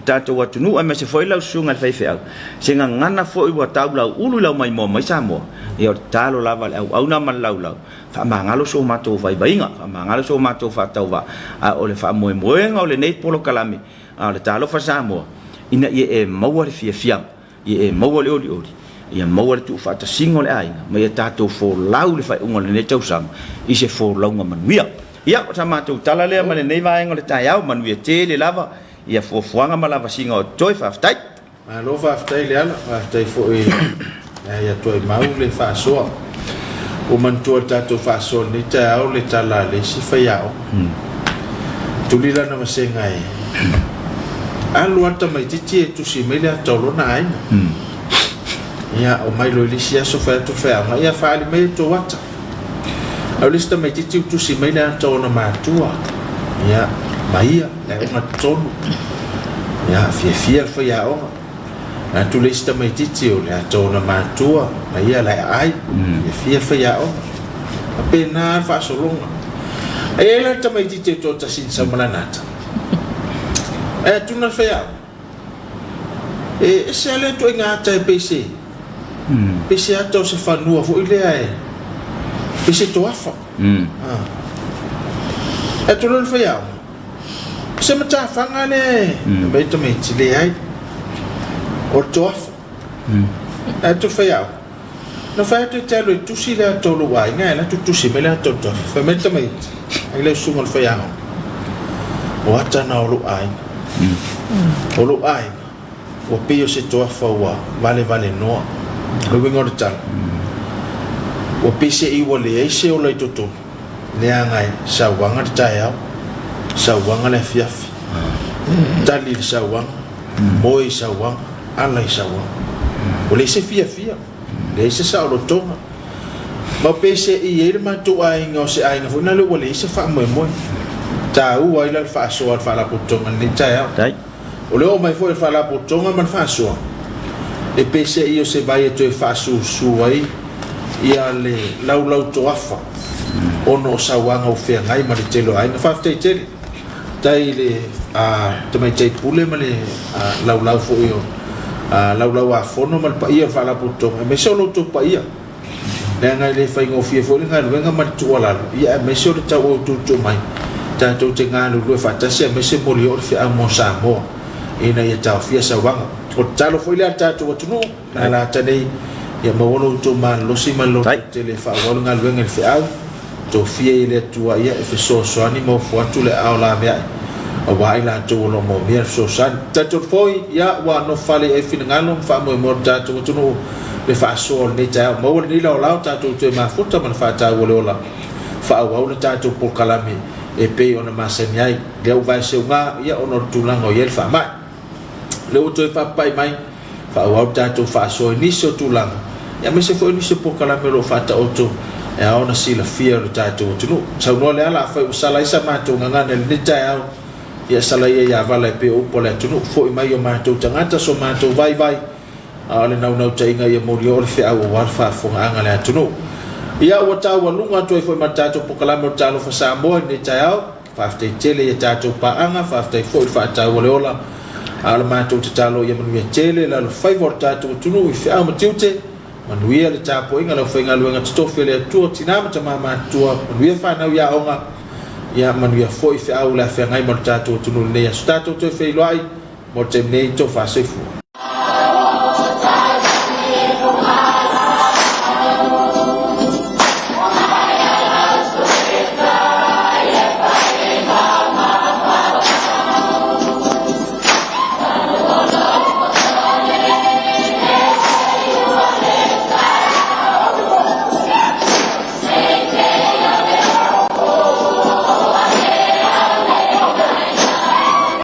tato watu nu me se foi lau sunga fai fai singa ngana foi wa tau lau ulu lau mai mo mai sa mo ia talo lava au na man lau fa mangalo so mato vai vainga fa mangalo so mato fa tau va o le fa mo o le nei polo kalame le Talofa Samoa ina e maua le fia e maua le oli ia maua le tu fata singo le ainga mai tato fo lau le fai unga le ne tau sam i se fo launga manuia ia o tamato tala le ma le nei vaenga le tai au manuia te le lava ia fo fuanga ma lava singa o toi fa aftai lo fa aftai le ala fa aftai fo ia toi mau le fa soa o man tu tato fa so ni ta au le tala le si fa ia tulila na masenga alu ata mai titi tu si mele tolo na ai ia o mai lo lisia so fa tu fa ma ia fa ali mai to wata au lista mai titi tu si mele to na matua ia mai la una tonu ia fia fa ia o na tu lista mai titi o le to na matua mai ia la ai fia fa ia o apena fa so longa e la ta mai titi to ta sin sa malanata tu na fea se le to nga ta PC ato se fanua fo ile ai pese toafa e tolo le faiao se mata fanga le mai to mai tile ai o toafa e to faiao no fai to telo tu si le tolo wai nga la tu si me la to fa mai to mai ai le sungo le faiao o ata na o lo ai o pio se toafa wa vale no o wingo de tal o pese I wole ai se o le toto le angai sa wanga de taiao sa wanga le fiafi tali sa wanga moi sa wanga ala sa wanga o le se fia le se sa o tonga ma pese I ele ma to ai ngo se ai ngo na le wole se fa mo ta u ai la fa so fa la putonga ni taiao dai o le o mai foi fa la putonga man fa so e pese io se vai e to fa su ai ia le lau toafa ono sa wanga o fea ngai ma le telo ai na fa tele tai le te mai tai pule ma le lau fo io lau a fono ma pa ia fa la puto me so lo to pa ia le ngai le fa ngo fie fo le ngai wenga ma tu ala ia me so le tau tu mai ta to te ngalo lo fa ta se me se mo le o fea mo Samoa ina ia tau fia sa wanga o talo fo ile ta tu no na la ta nei ia maolo to man lo si man lo tele fa walo ngal wenga fe au to fie ile tua ia fe so ani mo fo tu le au la mea o vai la to lo mo mea so san ta to foi ia wa no fale e fin ngalo fa mo ta to no le fa so ne ta mo ni la ta to ma futa man fa ta wole ola fa wa le ta to por kalami e pe ona maseniai le o vai se nga ia ono tu langa o yel fa mai le o to fa pai mai fa wa ta to fa so ni so tu langa ya me se foi ni se por calamelo fata auto e ona si la fia lo tato tu sa no le ala fa sala isa ma to nganga ni ta ya sala ya vala pe o pola tu foi mai o ma to tangata so ma to vai ale nau tai nga ya mo yo fe au wa fa fo anga le tu ya o ta wa lunga to foi ma tato por calamelo talo fa Samoa ni ta fa te tele ya tato pa anga fa te foi fa ta o le ola ala ma to talo ya mo tele la fa vorta tu i fe au mtiute manuia le tapo inga lo fenga luenga stofe le tu tinama tama tua manuia fa na ya onga ya manuia foi fe au la fe ngai mortato tu no le stato to fe loai mo te nei to fa se fu